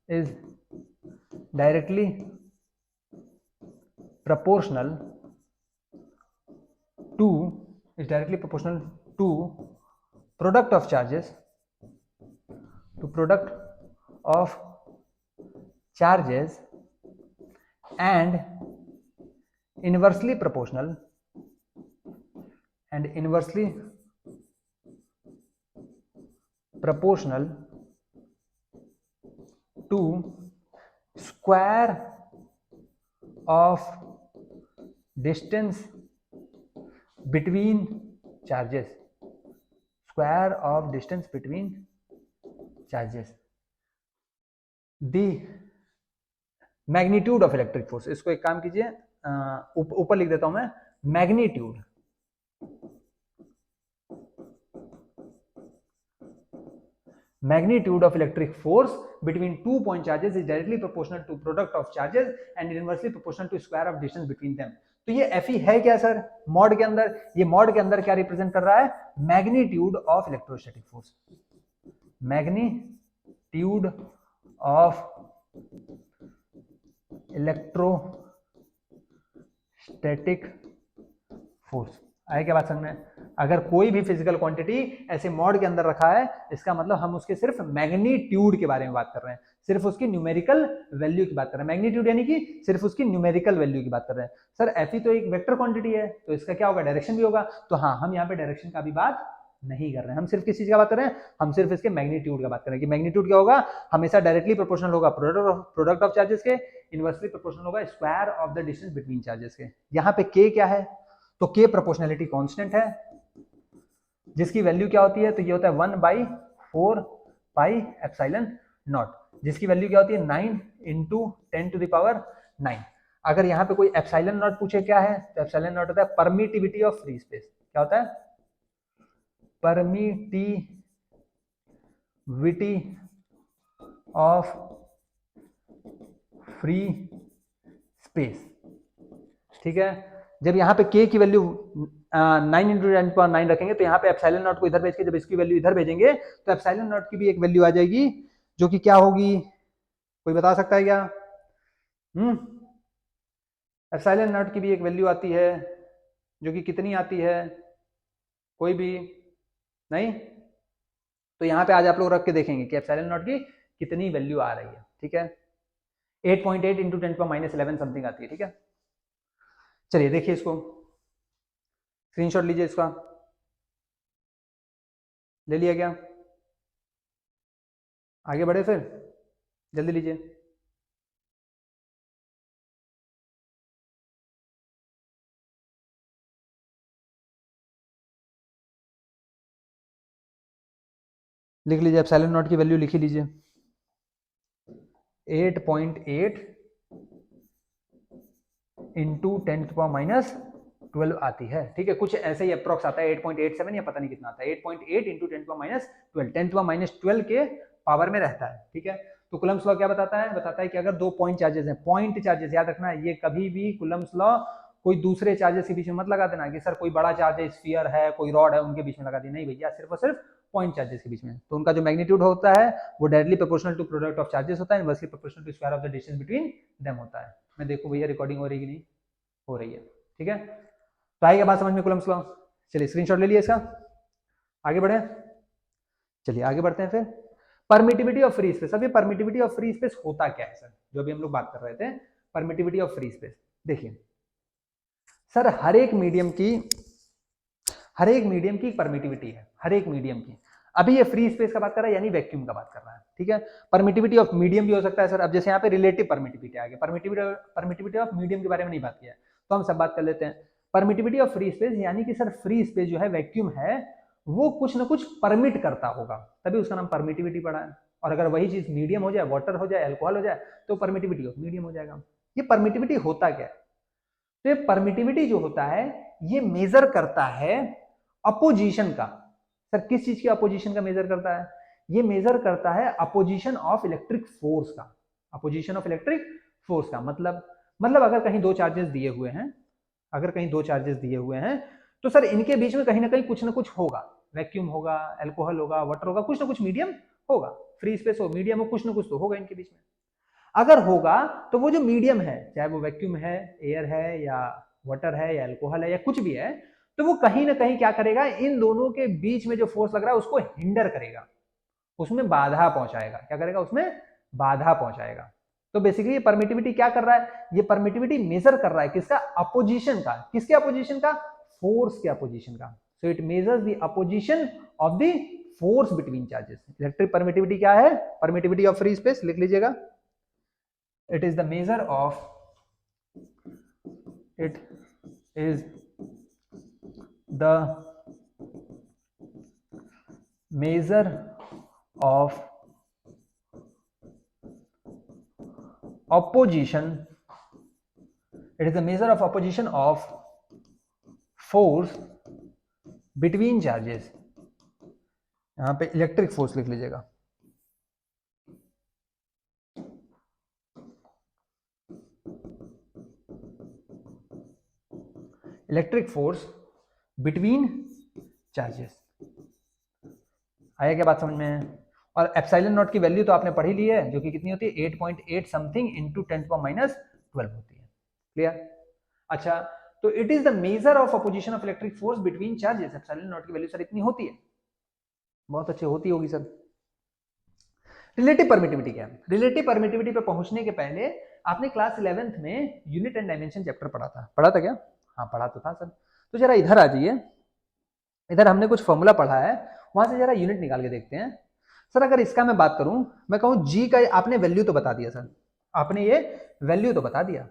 is directly proportional to, is directly proportional to product of charges, to product of charges and inversely proportional, and inversely proportional to square of distance between charges, square of distance between charges, the magnitude of electric force। इसको एक काम कीजिए, ऊपर लिख देता हूं मैं, magnitude, magnitude of electric force between 2 point charges is directly proportional to product of charges and inversely proportional to square of distance between them। तो ये Fe है क्या सर मॉड के अंदर? ये मॉड के अंदर क्या रिप्रेजेंट कर रहा है? Magnitude of electrostatic force, magnitude of electrostatic force. आए क्या बात समझ में? अगर कोई भी फिजिकल क्वांटिटी ऐसे मॉड के अंदर रखा है, इसका मतलब हम उसके सिर्फ मैग्नीट्यूड के बारे में बात कर रहे हैं, सिर्फ उसकी न्यूमेरिकल वैल्यू की बात कर रहे हैं। मैग्नीट्यूड यानी कि सिर्फ उसकी न्यूमेरिकल वैल्यू की बात कर रहे हैं। सर Fe तो एक वेक्टर क्वांटिटी है, तो इसका क्या होगा? डायरेक्शन भी होगा। तो हाँ, हम यहाँ पे डायरेक्शन का भी बात नहीं कर रहे हैं, हम सिर्फ किस चीज का बात कर रहे हैं? हम सिर्फ इसके मैग्नीट्यूड का बात कर रहे हैं कि मैग्नीट्यूड क्या होगा? हमेशा डायरेक्टली प्रोपोर्शनल होगा प्रोडक्ट ऑफ चार्जेस के, इनवर्सली प्रोपोर्शनल होगा square of the distance between charges के। यहाँ पे K क्या है? तो K प्रोपोर्शनैलिटी कांस्टेंट है, जिसकी वैल्यू क्या होती है? तो ये होता है 1/4 पाई एप्सिलॉन नॉट, जिसकी वैल्यू क्या होती है? 9 इंटू 10⁹9। अगर यहाँ पे कोई एप्सिलॉन नॉट पूछे क्या है, तो एप्सिलॉन नॉट होता है परमिटिविटी ऑफ फ्री स्पेस। क्या होता है? Permittivity of free space. ठीक है, जब यहाँ पे k की वैल्यू 9 इंटू 10⁹ रखेंगे तो यहाँ पे एप्सिलॉन नॉट को इधर भेज के जब इसकी वैल्यू इधर भेजेंगे तो एप्सिलॉन नॉट की भी एक वैल्यू आ जाएगी जो कि क्या होगी, कोई बता सकता है क्या? एप्सिलॉन नॉट की भी एक वैल्यू आती है जो कि कितनी आती है, कोई भी नहीं? तो यहाँ पे आज आप लोग रख के देखेंगे कि एप्सिलॉन नॉट की कितनी वैल्यू आ रही है। ठीक है, 8.8 इंटू 10⁻11 समथिंग आती है। ठीक है, चलिए देखिए इसको, स्क्रीनशॉट लीजिए इसका, ले लिया क्या? आगे बढ़े फिर, जल्दी लीजिए। लिख लीजिए, एप्सिलॉन नॉट की वैल्यू लिख लीजिए, 8.8 इंटू 10⁻12 आती है। ठीक है, कुछ ऐसे ही अप्रोक्स आता है, 8.87 या पता नहीं कितना आता है, 8.8 इंटू 10⁻12 10⁻12 के पावर में रहता है। ठीक है, तो कूलम्स लॉ क्या बताता है? बताता है कि अगर दो पॉइंट चार्जेस हैं, पॉइंट चार्जेस याद रखना है, ये कभी भी कूलम्स लॉ कोई दूसरे चार्जेस के बीच में मत लगा देना कि सर कोई बड़ा चार्ज है, स्फीयर है, कोई रॉड है, उनके बीच में लगा दी, नहीं भैया, सिर्फ और सिर्फ पॉइंट चार्जेस के बीच में। तो उनका जो मैग्नीट्यूड होता है वो directly proportional to product of charges होता है, inversely proportional to square of the distance between them होता है। मैं देखो भैया रिकॉर्डिंग हो रही कि नहीं हो रही है। ठीक है, तो आएगा बात समझ में कूलम्स लॉ? चलिए स्क्रीनशॉट ले लिया इसका, आगे बढ़े। चलिए आगे बढ़ते हैं फिर, परमिटिविटी ऑफ फ्री स्पेस। अब ये परमिटिविटी ऑफ फ्री स्पेस होता क्या है सर, जो भी हम लोग बात कर रहे थे, परमिटिविटी ऑफ फ्री स्पेस। देखिए सर, हर एक मीडियम की परमिटिविटी है, हर एक मीडियम की। अभी ये फ्री स्पेस का बात कर रहा है, यानी वैक्यूम का बात कर रहा है। ठीक है, परमिटिविटी ऑफ मीडियम भी हो सकता है सर। अब जैसे यहाँ पे रिलेटिव परमिटिविटी आ गई, परमिटिविटी ऑफ मीडियम के बारे में नहीं बात किया, तो हम सब बात कर लेते हैं। परमिटिविटी ऑफ फ्री स्पेस यानी कि सर फ्री स्पेस जो है, वैक्यूम है, वो कुछ ना कुछ परमिट करता होगा, तभी उसका नाम परमिटिविटी पड़ा है। और अगर वही चीज मीडियम हो जाए, वाटर हो जाए, अल्कोहल हो जाए, तो परमिटिविटी ऑफ मीडियम हो जाएगा। ये परमिटिविटी होता क्या है? तो ये परमिटिविटी जो होता है, ये मेजर करता है अपोजिशन का। सर किस चीज की अपोजिशन का मेजर करता है? ये मेजर करता है अपोजिशन ऑफ इलेक्ट्रिक फोर्स का। अपोजिशन ऑफ इलेक्ट्रिक फोर्स का मतलब अगर कहीं दो चार्जेस दिए हुए हैं, तो सर इनके बीच में कहीं ना कहीं कुछ ना कुछ होगा, वैक्यूम होगा, अल्कोहल होगा, वाटर होगा, कुछ ना कुछ मीडियम होगा, फ्री स्पेस हो, मीडियम हो, कुछ ना कुछ तो होगा इनके बीच में। अगर होगा तो वो जो मीडियम है, चाहे वो वैक्यूम है, एयर है, या वाटर है, या अल्कोहल है, या कुछ भी है, तो वो कहीं ना कहीं क्या करेगा, इन दोनों के बीच में जो फोर्स लग रहा है उसको हिंडर करेगा, उसमें बाधा पहुंचाएगा। क्या करेगा? उसमें बाधा पहुंचाएगा। तो बेसिकली ये परमिटिविटी क्या कर रहा है? ये परमिटिविटी मेजर कर रहा है किसका? अपोजिशन का। किसके अपोजिशन का? फोर्स के अपोजिशन का। So it measures the opposition of the force between charges. Electric permittivity क्या है? परमिटिविटी ऑफ फ्री स्पेस लिख लीजिएगा, it is the measure of opposition of force between charges। यहां पे इलेक्ट्रिक फोर्स लिख लीजिएगा, इलेक्ट्रिक फोर्स बिटवीन चार्जेस। आया क्या बात समझ में? और एप्सिलॉन नॉट की वैल्यू तो आपने पढ़ ही ली है, जो कि कितनी होती है? 8.8 समथिंग इंटू 10⁻12 होती है। क्लियर? अच्छा, तो it is the measure of opposition of electric force between charges. Epsilon not की वैल्यू सर इतनी होती है, बहुत अच्छी होती होगी सर। रिलेटिव परमिटिविटी क्या है? रिलेटिव परमिटिविटी पे पहुंचने के पहले आपने क्लास 11th में यूनिट एंड डायमेंशन चैप्टर पढ़ा था क्या? हाँ पढ़ा तो था सर। तो जरा इधर आ जाइए, इधर हमने कुछ फॉर्मूला पढ़ा है, वहां से जरा यूनिट निकाल के देखते हैं। सर अगर इसका मैं बात करूं, मैं कहूं जी का आपने वैल्यू तो बता दिया सर, आपने ये वैल्यू तो बता दिया,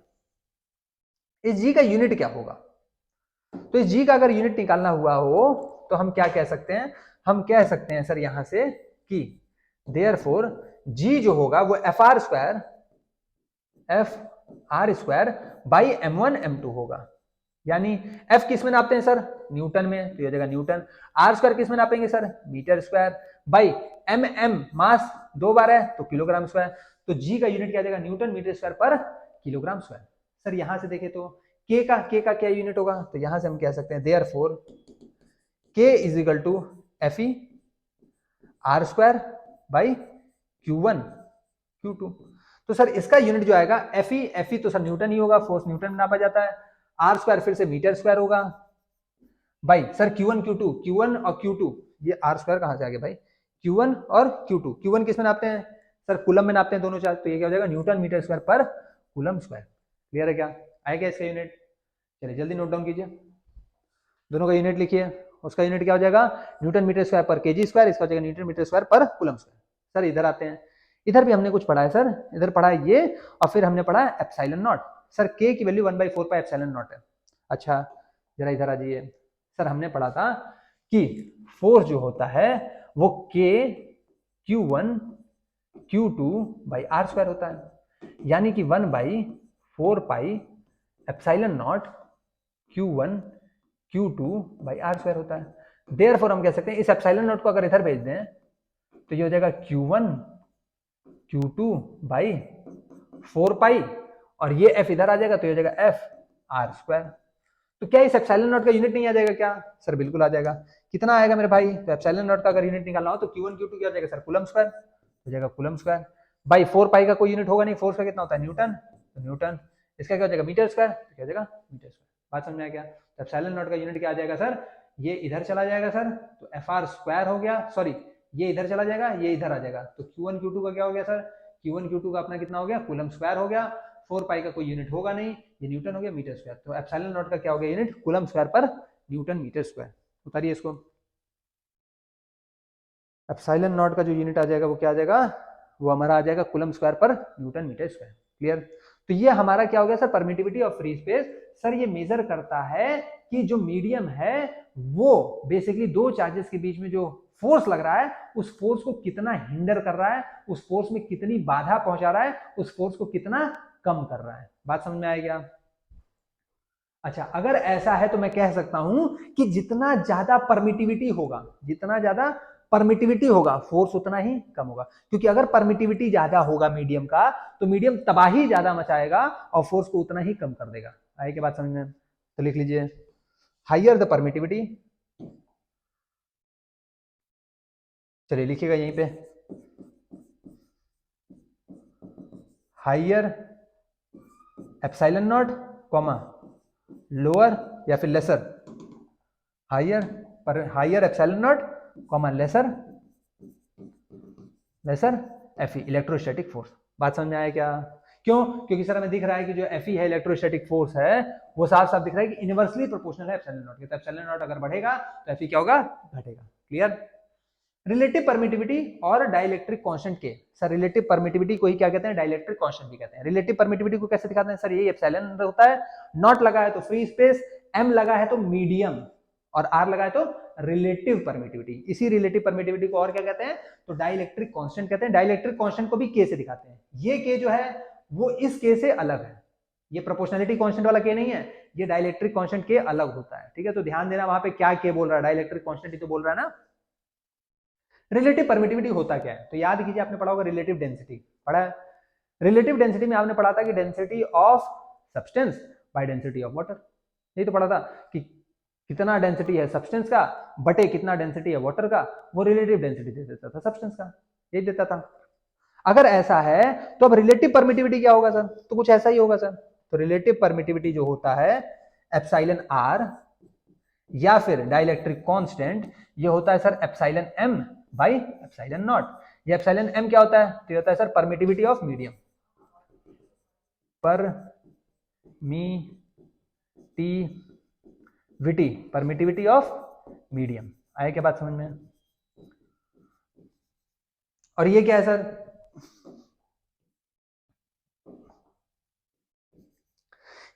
इस जी का यूनिट क्या होगा? तो इस जी का अगर यूनिट निकालना हुआ हो तो हम क्या कह सकते हैं? हम कह सकते हैं सर यहां से कि देयरफॉर जी जो होगा वो F R square by m1 m2 होगा। यानी एफ किस में नापते हैं सर, न्यूटन में, तो ये हो जाएगा न्यूटन। आर स्क्वायर किस में नापेंगे sir, metre square. By m mass 2 बार है तो किलोग्राम स्क्वायर, तो जी का यूनिट क्या आ जाएगा, न्यूटन मीटर स्क्वायर पर किलोग्राम स्क्वायर। सर यहां से देखें तो के का क्या यूनिट होगा, तो यहां से हम कह सकते हैं therefore K is equal to F E R square by Q1 Q2। तो सर इसका यूनिट जो आएगा एफ ई तो सर न्यूटन ही होगा, फोर्स न्यूटन में नापा जाता है। आर स्क्वायर फिर से मीटर स्क्वायर होगा भाई सर Q1 और Q2, ये आर स्क्वायर कहां से आ गया भाई, Q1 और Q2, Q1 किस में नापते हैं सर, कूलम में नापते हैं दोनों चार्ज, तो ये क्या हो जाएगा न्यूटन मीटर स्क्वायर पर कूलम स्क्वायर। क्लियर है क्या, आएगा इसका यूनिट। चलिए जल्दी नोट डाउन कीजिए, दोनों का यूनिट लिखिए। उसका यूनिट क्या हो जाएगा, न्यूटन मीटर स्क्वायर पर केजी स्क्वायर, इसका हो जाएगा न्यूटन मीटर स्क्वायर पर कूलम स्क्वायर। सर इधर आते हैं, इधर भी हमने कुछ पढ़ा है सर, इधर पढ़ा है ये, और फिर हमने पढ़ा है एप्सिलॉन नॉट। सर के की वैल्यू 1/4 पाई एप्सिलॉन नॉट है। अच्छा जरा इधर आ जाइए, सर हमने पढ़ा था कि फोर्स जो होता है वो के Q1 Q2 by R square होता है, यानी कि 1/4 pi epsilon naught Q1 Q2 by R square होता है। देयरफॉर हम कह सकते हैं इस एप्सिलॉन नॉट को अगर इधर भेज दें तो ये हो जाएगा Q1 Q2 बाई 4 पाई, और ये F इधर आ जाएगा तो ये हो जाएगा F आर स्क्वायर। तो क्या इस एप्सिलॉन नॉट का यूनिट नहीं आ जाएगा क्या, सर बिल्कुल आ जाएगा। कितना आएगा मेरे भाई, तो एप्सिलॉन नॉट का अगर यूनिट निकालना हो तो Q1 Q2 क्या हो जाएगा सर, कूलम स्क्वायर हो जाएगा, कूलम स्क्वायर बाई 4 पाई का कोई यूनिट होगा नहीं, फोर्स का कितना होता है न्यूटन, तो न्यूटन। इसका क्या हो जाएगा मीटर स्क्वायर, तो क्या हो जाएगा मीटर स्क्वायर। बात समझ में आ गया, तो एप्सिलॉन नॉट का यूनिट क्या आ जाएगा सर, ये इधर चला जाएगा सर तो एफ आर स्क्वायर हो गया, सॉरी ये इधर चला जाएगा ये इधर आ जाएगा, तो Q1 Q2 का क्या हो गया सर, Q1 Q2 का अपना कितना हो गया, कूलम स्क्वायर हो गया, 4 पाई का कोई यूनिट होगा नहीं, ये न्यूटन हो गया मीटर स्क्वायर, तो एप्सिलॉन नॉट का क्या हो गया यूनिट, कूलम स्क्वायर पर न्यूटन मीटर स्क्वायर। उतारिए इसको, एप्सिलॉन नॉट का जो यूनिट आ जाएगा वो क्या आ जाएगा, वो हमारा आ जाएगा कूलम स्क्वायर पर न्यूटन मीटर स्क्वायर। क्लियर, तो ये हमारा क्या हो गया sir, permittivity of free space. Sir ये मेजर करता है कि जो मीडियम है वो बेसिकली दो चार्जेस के बीच में जो फोर्स लग रहा है उस फोर्स को कितना हिंडर कर रहा है, उस फोर्स में कितनी बाधा पहुंचा रहा है, उस फोर्स को कितना कम कर रहा है। बात समझ में आएगा। अच्छा अगर ऐसा है तो मैं कह सकता हूं कि जितना ज्यादा परमिटिविटी होगा, जितना ज्यादा परमिटिविटी होगा फोर्स उतना ही कम होगा, क्योंकि अगर परमिटिविटी ज्यादा होगा मीडियम का तो मीडियम तबाही ज्यादा मचाएगा और फोर्स को उतना ही कम कर देगा। आए के बात समझ में, तो लिख लीजिए हाइयर द परमिटिविटी, चलिए लिखिएगा यहीं पे, higher epsilon naught comma lower या फिर lesser, higher epsilon naught comma lesser F electrostatic force. बात समझ में आया क्या, क्यों, क्योंकि सर हमें दिख रहा है कि जो एफ है इलेक्ट्रोस्टैटिक फोर्स है वो साफ साफ दिख रहा है कि इनवर्सली प्रोपोर्शनल है एप्सिलॉन नॉट के, तो एप्सिलॉन नॉट अगर बढ़ेगा तो एफ क्या होगा, घटेगा। क्लियर, रिलेटिव परमिटिविटी और डाइलेक्ट्रिक कांस्टेंट के, सर रिलेटिव परमिटिविटी को ही क्या कहते हैं, डाइलेक्ट्रिक कांस्टेंट भी कहते हैं। रिलेटिव परमिटिविटी को कैसे दिखाते हैं सर, यही एप्सिलॉन होता है, नॉट लगा है तो फ्री स्पेस, एम लगा है तो मीडियम, और आर लगा है तो रिलेटिव परमिटिविटी। इसी रिलेटिव परमिटिविटी को और क्या कहते हैं, तो डाइलेक्ट्रिक कांस्टेंट कहते हैं। डाइलेक्ट्रिक कांस्टेंट को भी के से दिखाते हैं, ये के जो है वो इस के से अलग है, ये प्रोपोर्शनलिटी कांस्टेंट वाला के नहीं है, ये डाइलेक्ट्रिक कांस्टेंट के अलग होता है। ठीक है, तो ध्यान देना वहां पे क्या के बोल रहा है, डाइलेक्ट्रिक कांस्टेंट ही तो बोल रहा है ना। रिलेटिव परमिटिविटी होता क्या है, तो याद कीजिए आपने पढ़ा होगा रिलेटिव डेंसिटी, पढ़ा है। रिलेटिव डेंसिटी में आपने पढ़ा था कि density of substance by density of water, यही तो पढ़ा था कि कितना डेंसिटी है सब्सटेंस का बटे कितना डेंसिटी है वाटर का, वो रिलेटिव डेंसिटी दे देता था सब्सटेंस का, ये देता था। अगर ऐसा है तो अब रिलेटिव परमिटिविटी क्या होगा सर, तो कुछ ऐसा ही होगा सर। तो रिलेटिव परमिटिविटी जो होता है एप्सिलॉन आर या फिर डाइलेक्ट्रिक कांस्टेंट, ये होता है sir epsilon M by epsilon naught. ये एप्सिलॉन एम क्या होता है, तो ये होता है sir permittivity of medium, permittivity of medium. आया क्या बात समझ में, और ये क्या है सर,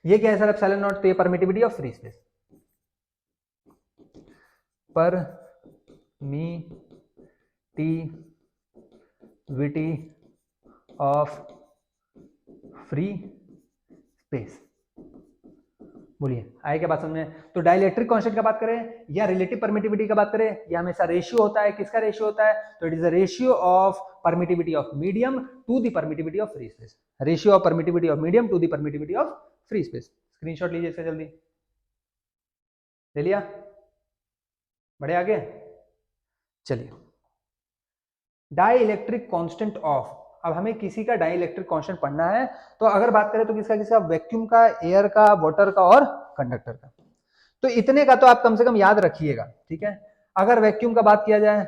ये क्या है सर एप्सिलॉन नॉट, तो ये permittivity of free space, permittivity of free space. बोलिए आए क्या बात समझ में? तो डाइलेक्ट्रिक कांस्टेंट का बात करें या रिलेटिव परमिटिविटी का बात करें, ये हमेशा रेशियो होता है। किसका रेशियो होता है? तो it is the ratio of permittivity of medium to the permittivity of free space. Ratio of permittivity of medium to the permittivity of free space. Screenshot लीजिए इसका जल्दी, ले लिया? बढ़े आगे, चलिए। डाइलेक्ट्रिक कांस्टेंट ऑफ, अब हमें किसी का डाइलेक्ट्रिक कांस्टेंट पढ़ना है, तो अगर बात करें तो किसका किसका? वैक्यूम का, एयर का, वाटर का और कंडक्टर का। तो इतने का तो आप कम से कम याद रखिएगा, ठीक है। अगर वैक्यूम का बात किया जाए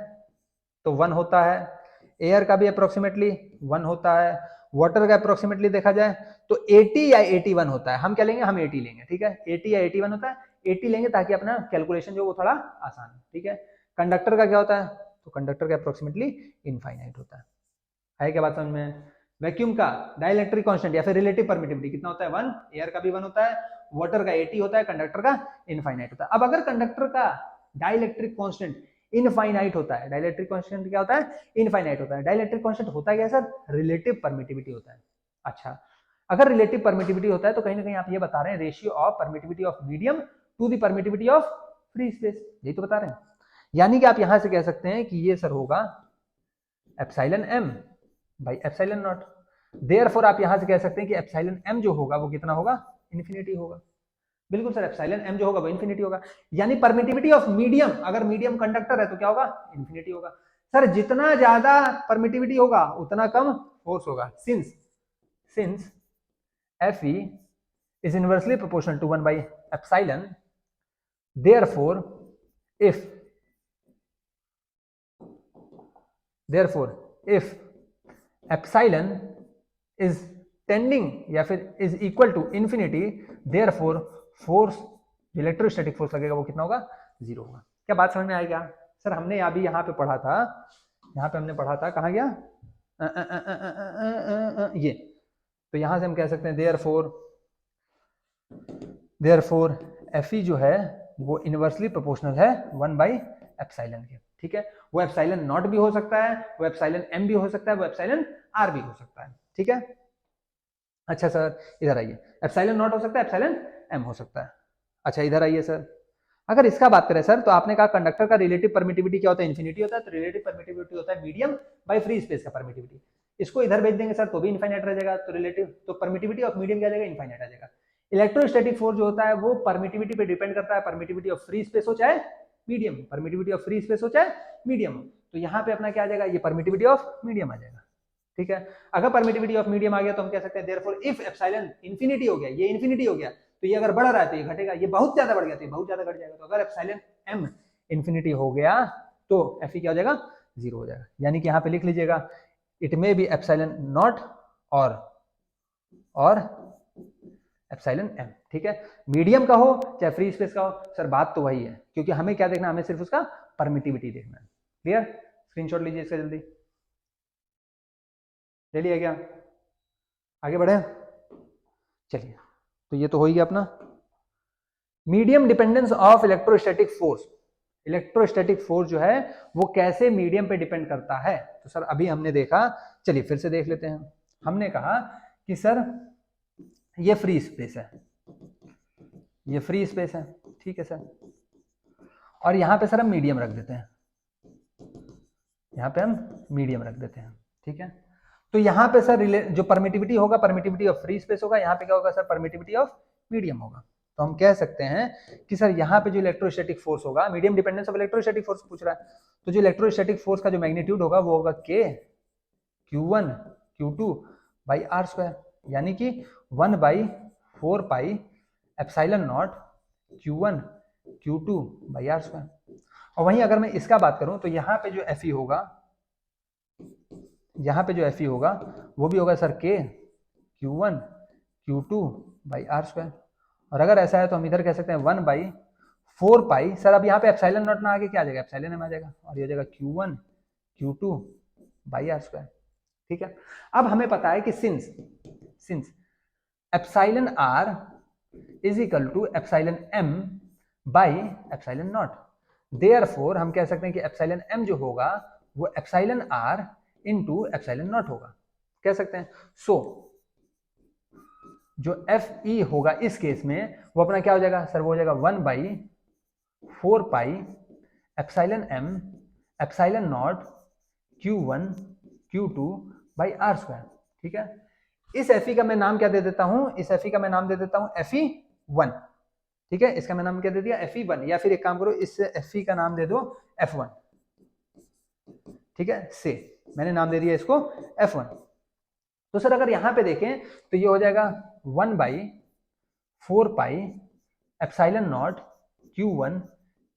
तो 1 होता है, एयर का भी अप्रोक्सीमेटली 1 होता है, वाटर का अप्रोक्सीमेटली देखा जाए तो 80 या 81 होता है। हम क्या लेंगे? हम 80 लेंगे, ठीक है। 80 या 81 होता है, 80 लेंगे ताकि अपना कैलकुलेशन जो वो थोड़ा आसान है, ठीक है। कंडक्टर का क्या होता है? तो कंडक्टर का अप्रोक्सीमेटली इनफाइनाइट होता है क्या बात समझ में? वैक्यूम का डाइलेक्ट्रिक कांस्टेंट या फिर रिलेटिव परमिटिविटी कितना होता है? 1, एयर का भी 1 होता है, वाटर का 80 होता है, कंडक्टर का इनफाइनाइट होता है। अब अगर कंडक्टर का डाइलेक्ट्रिक कांस्टेंट इनफाइनाइट होता है, डाइलेक्ट्रिक कांस्टेंट क्या होता है? इनफाइनाइट होता है। डाइलेक्ट्रिक कांस्टेंट होता है क्या सर? रिलेटिव परमिटिविटी होता है। अच्छा, अगर रिलेटिव परमिटिविटी होता है तो कहीं ना कहीं आप ये बता रहे हैं ratio of permittivity of medium to the permittivity of free space, यही तो बता रहे हैं। यानी कि आप यहां से कह सकते हैं कि ये सर होगा epsilon M by epsilon naught. Therefore आप यहां से कह सकते हैं कि एप्सिलॉन एम जो होगा वो कितना होगा? इन्फिनिटी होगा। बिल्कुल सर, एप्सिलॉन एम जो होगा वो इन्फिनिटी होगा। यानी परमिटिविटी ऑफ मीडियम, अगर मीडियम कंडक्टर है तो क्या होगा? इन्फिनिटी होगा। सर जितना ज्यादा परमिटिविटी होगा उतना कम फोर्स होगा। Since Fe is inversely proportional to 1 by epsilon, therefore if epsilon is tending या फिर is equal to infinity, therefore force, electrostatic force लगेगा वो कितना होगा? 0 होगा। क्या बात समझ में आएगा? सर हमने अभी यहाँ पे पढ़ा था, यहाँ पे हमने पढ़ा था, कहाँ गया? ये तो यहां से हम कह सकते हैं देयरफॉर Fe जो है वो इनवर्सली प्रोपोर्शनल है 1 बाई एप्सिलॉन के, ठीक है। वो एप्सिलॉन नॉट भी हो सकता है, वो एप्सिलॉन एम भी हो सकता है, वो एप्सिलॉन आर भी हो सकता है, ठीक है। अच्छा सर इधर आइए, एप्सिलॉन नॉट हो सकता है, एप्सिलॉन एम हो सकता है। अच्छा इधर आइए सर, अगर इसका बात करें सर तो आपने कहा कंडक्टर का रिलेटिव परमिटिविटी क्या होता है? इन्फिनिटी होता है। तो रिलेटिव परमिटिविटी होता है मीडियम बाई फ्री स्पेस का परमिटिविटी। इसको इधर भेज देंगे सर तो भी इनफाइनाइट रह जाएगा। तो रिलेटिव, तो परमिटिविटी ऑफ मीडियम क्या आ जाएगा? इनफाइनाइट आ जाएगा। इलेक्ट्रोस्टैटिक फोर्स जो होता है वो परमिटिविटी पे डिपेंड करता है, परमिटिविटी ऑफ फ्री स्पेस हो चाहे medium, permittivity of free space हो चाहे मीडियम। तो यहाँ पे अपना क्या आ जाएगा? ये परमिटिविटी ऑफ मीडियम आ जाएगा, ठीक है। अगर परमिटिविटी ऑफ मीडियम आ गया तो हम कह सकते हैं देयरफॉर इफ एप्सिलॉन इन्फिनिटी हो गया, ये इन्फिनिटी हो गया तो ये अगर बढ़ रहा है तो ये घटेगा, ये बहुत ज्यादा बढ़ गया तो ये बहुत ज्यादा घट जाएगा। तो अगर एप्सिलॉन एम इन्फिनिटी हो गया तो Fe क्या हो जाएगा? 0 हो जाएगा। यानी कि यहाँ पे लिख लीजिएगा it may be epsilon not और एप्सिलॉन एम, ठीक है। मीडियम का हो चाहे फ्री स्पेस का हो, सर बात तो वही है, क्योंकि हमें क्या देखना है? हमें सिर्फ उसका परमिटिविटी देखना है। क्लियर? स्क्रीनशॉट लीजिए इसका जल्दी, ले लिया क्या? आगे बढ़े, चलिए। तो ये तो हो ही गया अपना medium dependence of electrostatic force. Electrostatic force जो है वो कैसे मीडियम पे डिपेंड करता है? तो सर अभी हमने देखा, चलिए फिर से देख लेते हैं। हमने कहा कि सर ये फ्री स्पेस है, ये फ्री स्पेस है, ठीक है सर। और यहां पे सर हम मीडियम रख देते हैं, यहां पे हम मीडियम रख देते हैं, ठीक है। तो यहां पे सर जो परमिटिविटी होगा, परमिटिविटी ऑफ फ्री स्पेस होगा, यहां पे क्या होगा सर? परमिटिविटी ऑफ मीडियम होगा। तो हम कह सकते हैं कि सर यहाँ पे जो इलेक्ट्रोस्टैटिक फोर्स होगा, medium dependence of electrostatic force पूछ रहा है, तो जो इलेक्ट्रोस्टैटिक फोर्स का जो मैग्नीट्यूड होगा वो होगा K Q1 Q2 by R square, यानी कि 1 by 4 pi epsilon naught Q1 Q2 by R square. और वहीं अगर मैं इसका बात करूं तो यहाँ पे जो Fe होगा, यहाँ पे जो Fe होगा वो भी होगा sir K Q1 Q2 by R square. और अगर ऐसा है तो हम इधर कह सकते हैं 1 बाई 4 पाई, सर अब यहाँ पे एप्सिलॉन नॉट ना आगे क्या आ जाएगा? एप्सिलॉन एम आ जाएगा, और ये हो जाएगा Q1 Q2 by R square, ठीक है। अब हमें पता है कि since epsilon R is equal to epsilon M by epsilon naught, therefore हम कह सकते हैं कि एप्सिलॉन एम जो होगा वो epsilon R into epsilon naught होगा, कह सकते हैं। सो जो एफ ई होगा इस केस में वो अपना क्या हो जाएगा सर, वो हो जाएगा 1/4 pi epsilon m epsilon naught Q1 Q2 by R square. ठीक है, इस एफ ई का मैं नाम क्या दे देता हूं, इस एफ ई का मैं नाम दे देता हूं Fe1। ठीक है, इसका मैं नाम क्या दे दिया Fe1, या फिर एक काम करो इस एफ ई का नाम दे दो F1। ठीक है, से मैंने नाम दे दिया इसको F1। तो सर अगर यहां पे देखें तो ये हो जाएगा 1/4 pi epsilon naught Q1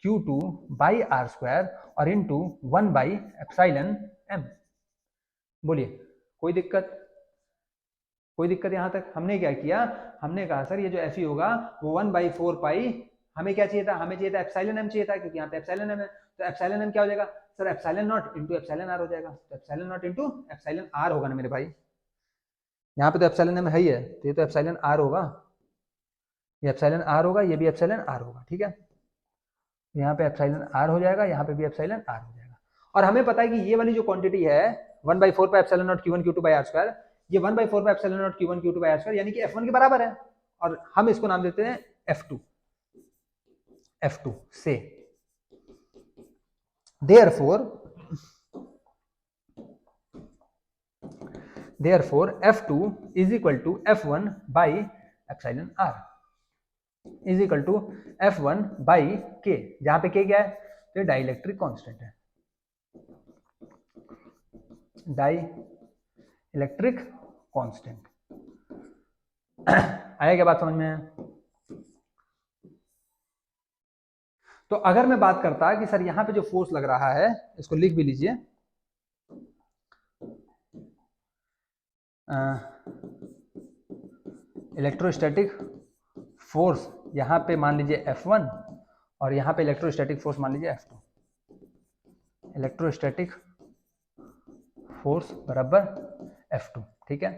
Q2 by R square और इंटू 1/एप्सिलॉन m। बोलिए कोई दिक्कत, कोई दिक्कत यहां तक? हमने क्या किया, हमने कहा सर ये जो एफ ई होगा वो 1/4 पाई, हमें क्या चाहिए था, हमें चाहिए था एप्सिलॉन m चाहिए था, क्योंकि यहाँ पे एप्सिलॉन m है। तो एप्सिलॉन m क्या हो जाएगा sir, epsilon not into epsilon r हो जाएगा। तो epsilon not into epsilon r होगा ना मेरे भाई, यहाँ पे तो एप्सिलॉन m है ही है, तो ये तो एप्सिलॉन r होगा, ये एप्सिलॉन r होगा, ये भी एप्सिलॉन r होगा। ठीक है, यहाँ पे एप्सिलॉन r हो जाएगा, यहाँ पे भी एप्सिलॉन r हो जाएगा। और हमें पता है कि ये वाली जो क्वांटिटी है 1/4 pi epsilon naught Q1 Q2 by R square, ये 1/4 pi epsilon naught Q1 Q2 by R square यानी कि F1 के बराबर है, और हम इसको नाम देते हैं F2। F2 से therefore F2 is equal to F1 by epsilon r is equal to F1 by K, जहां पे K क्या है, तो डाइलेक्ट्रिक कांस्टेंट है, डाई इलेक्ट्रिक कांस्टेंट। आया क्या बात समझ में? तो अगर मैं बात करता कि सर यहां पे जो फोर्स लग रहा है, इसको लिख भी लीजिए, इलेक्ट्रोस्टैटिक फोर्स यहां पे मान लीजिए F1 और यहां पे इलेक्ट्रोस्टैटिक फोर्स मान लीजिए F2, इलेक्ट्रोस्टैटिक फोर्स बराबर F2। ठीक है,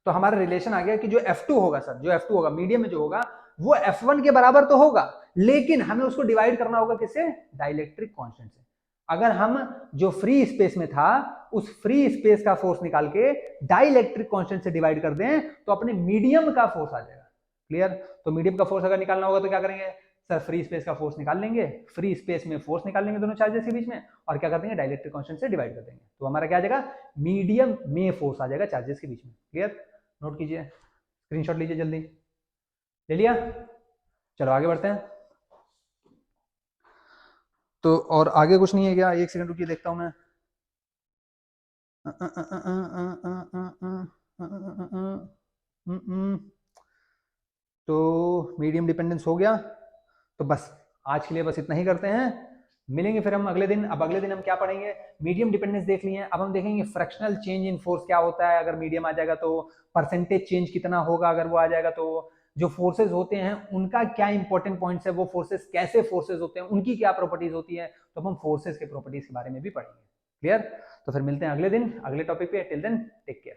तो हमारा रिलेशन आ गया कि जो F2 होगा सर, जो F2 होगा मीडियम में जो होगा वो F1 के बराबर तो होगा, लेकिन हमें उसको डिवाइड करना होगा किससे, डाइलेक्ट्रिक कांस्टेंट से। अगर हम जो फ्री स्पेस में था उस फ्री स्पेस का फोर्स निकाल के डाइलेक्ट्रिक कांस्टेंट से डिवाइड कर दें तो अपने मीडियम का फोर्स आ जाएगा। क्लियर? तो मीडियम का फोर्स अगर निकालना होगा तो क्या करेंगे सर, फ्री स्पेस का फोर्स निकाल लेंगे, फ्री स्पेस में फोर्स निकाल लेंगे दोनों चार्जेस के बीच में, और क्या कर देंगे, डाइलेक्ट्रिक कांस्टेंट से डिवाइड कर देंगे, तो हमारा क्या आ जाएगा, मीडियम में फोर्स आ जाएगा चार्जेस के बीच में। क्लियर? नोट कीजिए, स्क्रीनशॉट लीजिए, जल्दी ले लिया? चलो आगे बढ़ते हैं। तो और आगे कुछ नहीं है क्या? एक सेकंड रुकिए, देखता हूं मैं। तो मीडियम डिपेंडेंस हो गया, तो बस आज के लिए बस इतना ही करते हैं, मिलेंगे फिर हम अगले दिन। अब अगले दिन हम क्या पढ़ेंगे, मीडियम डिपेंडेंस देख लिए, अब हम देखेंगे फ्रैक्शनल चेंज इन फोर्स क्या होता है, अगर मीडियम आ जाएगा तो परसेंटेज चेंज कितना होगा, अगर वो आ जाएगा तो जो फोर्सेज होते हैं उनका क्या इंपॉर्टेंट पॉइंट्स है, वो फोर्सेज कैसे फोर्सेज होते हैं, उनकी क्या प्रॉपर्टीज होती है, तो हम फोर्सेज के प्रॉपर्टीज के बारे में भी पढ़ेंगे। क्लियर? तो फिर मिलते हैं अगले दिन अगले टॉपिक पे, टिल देन टेक केयर।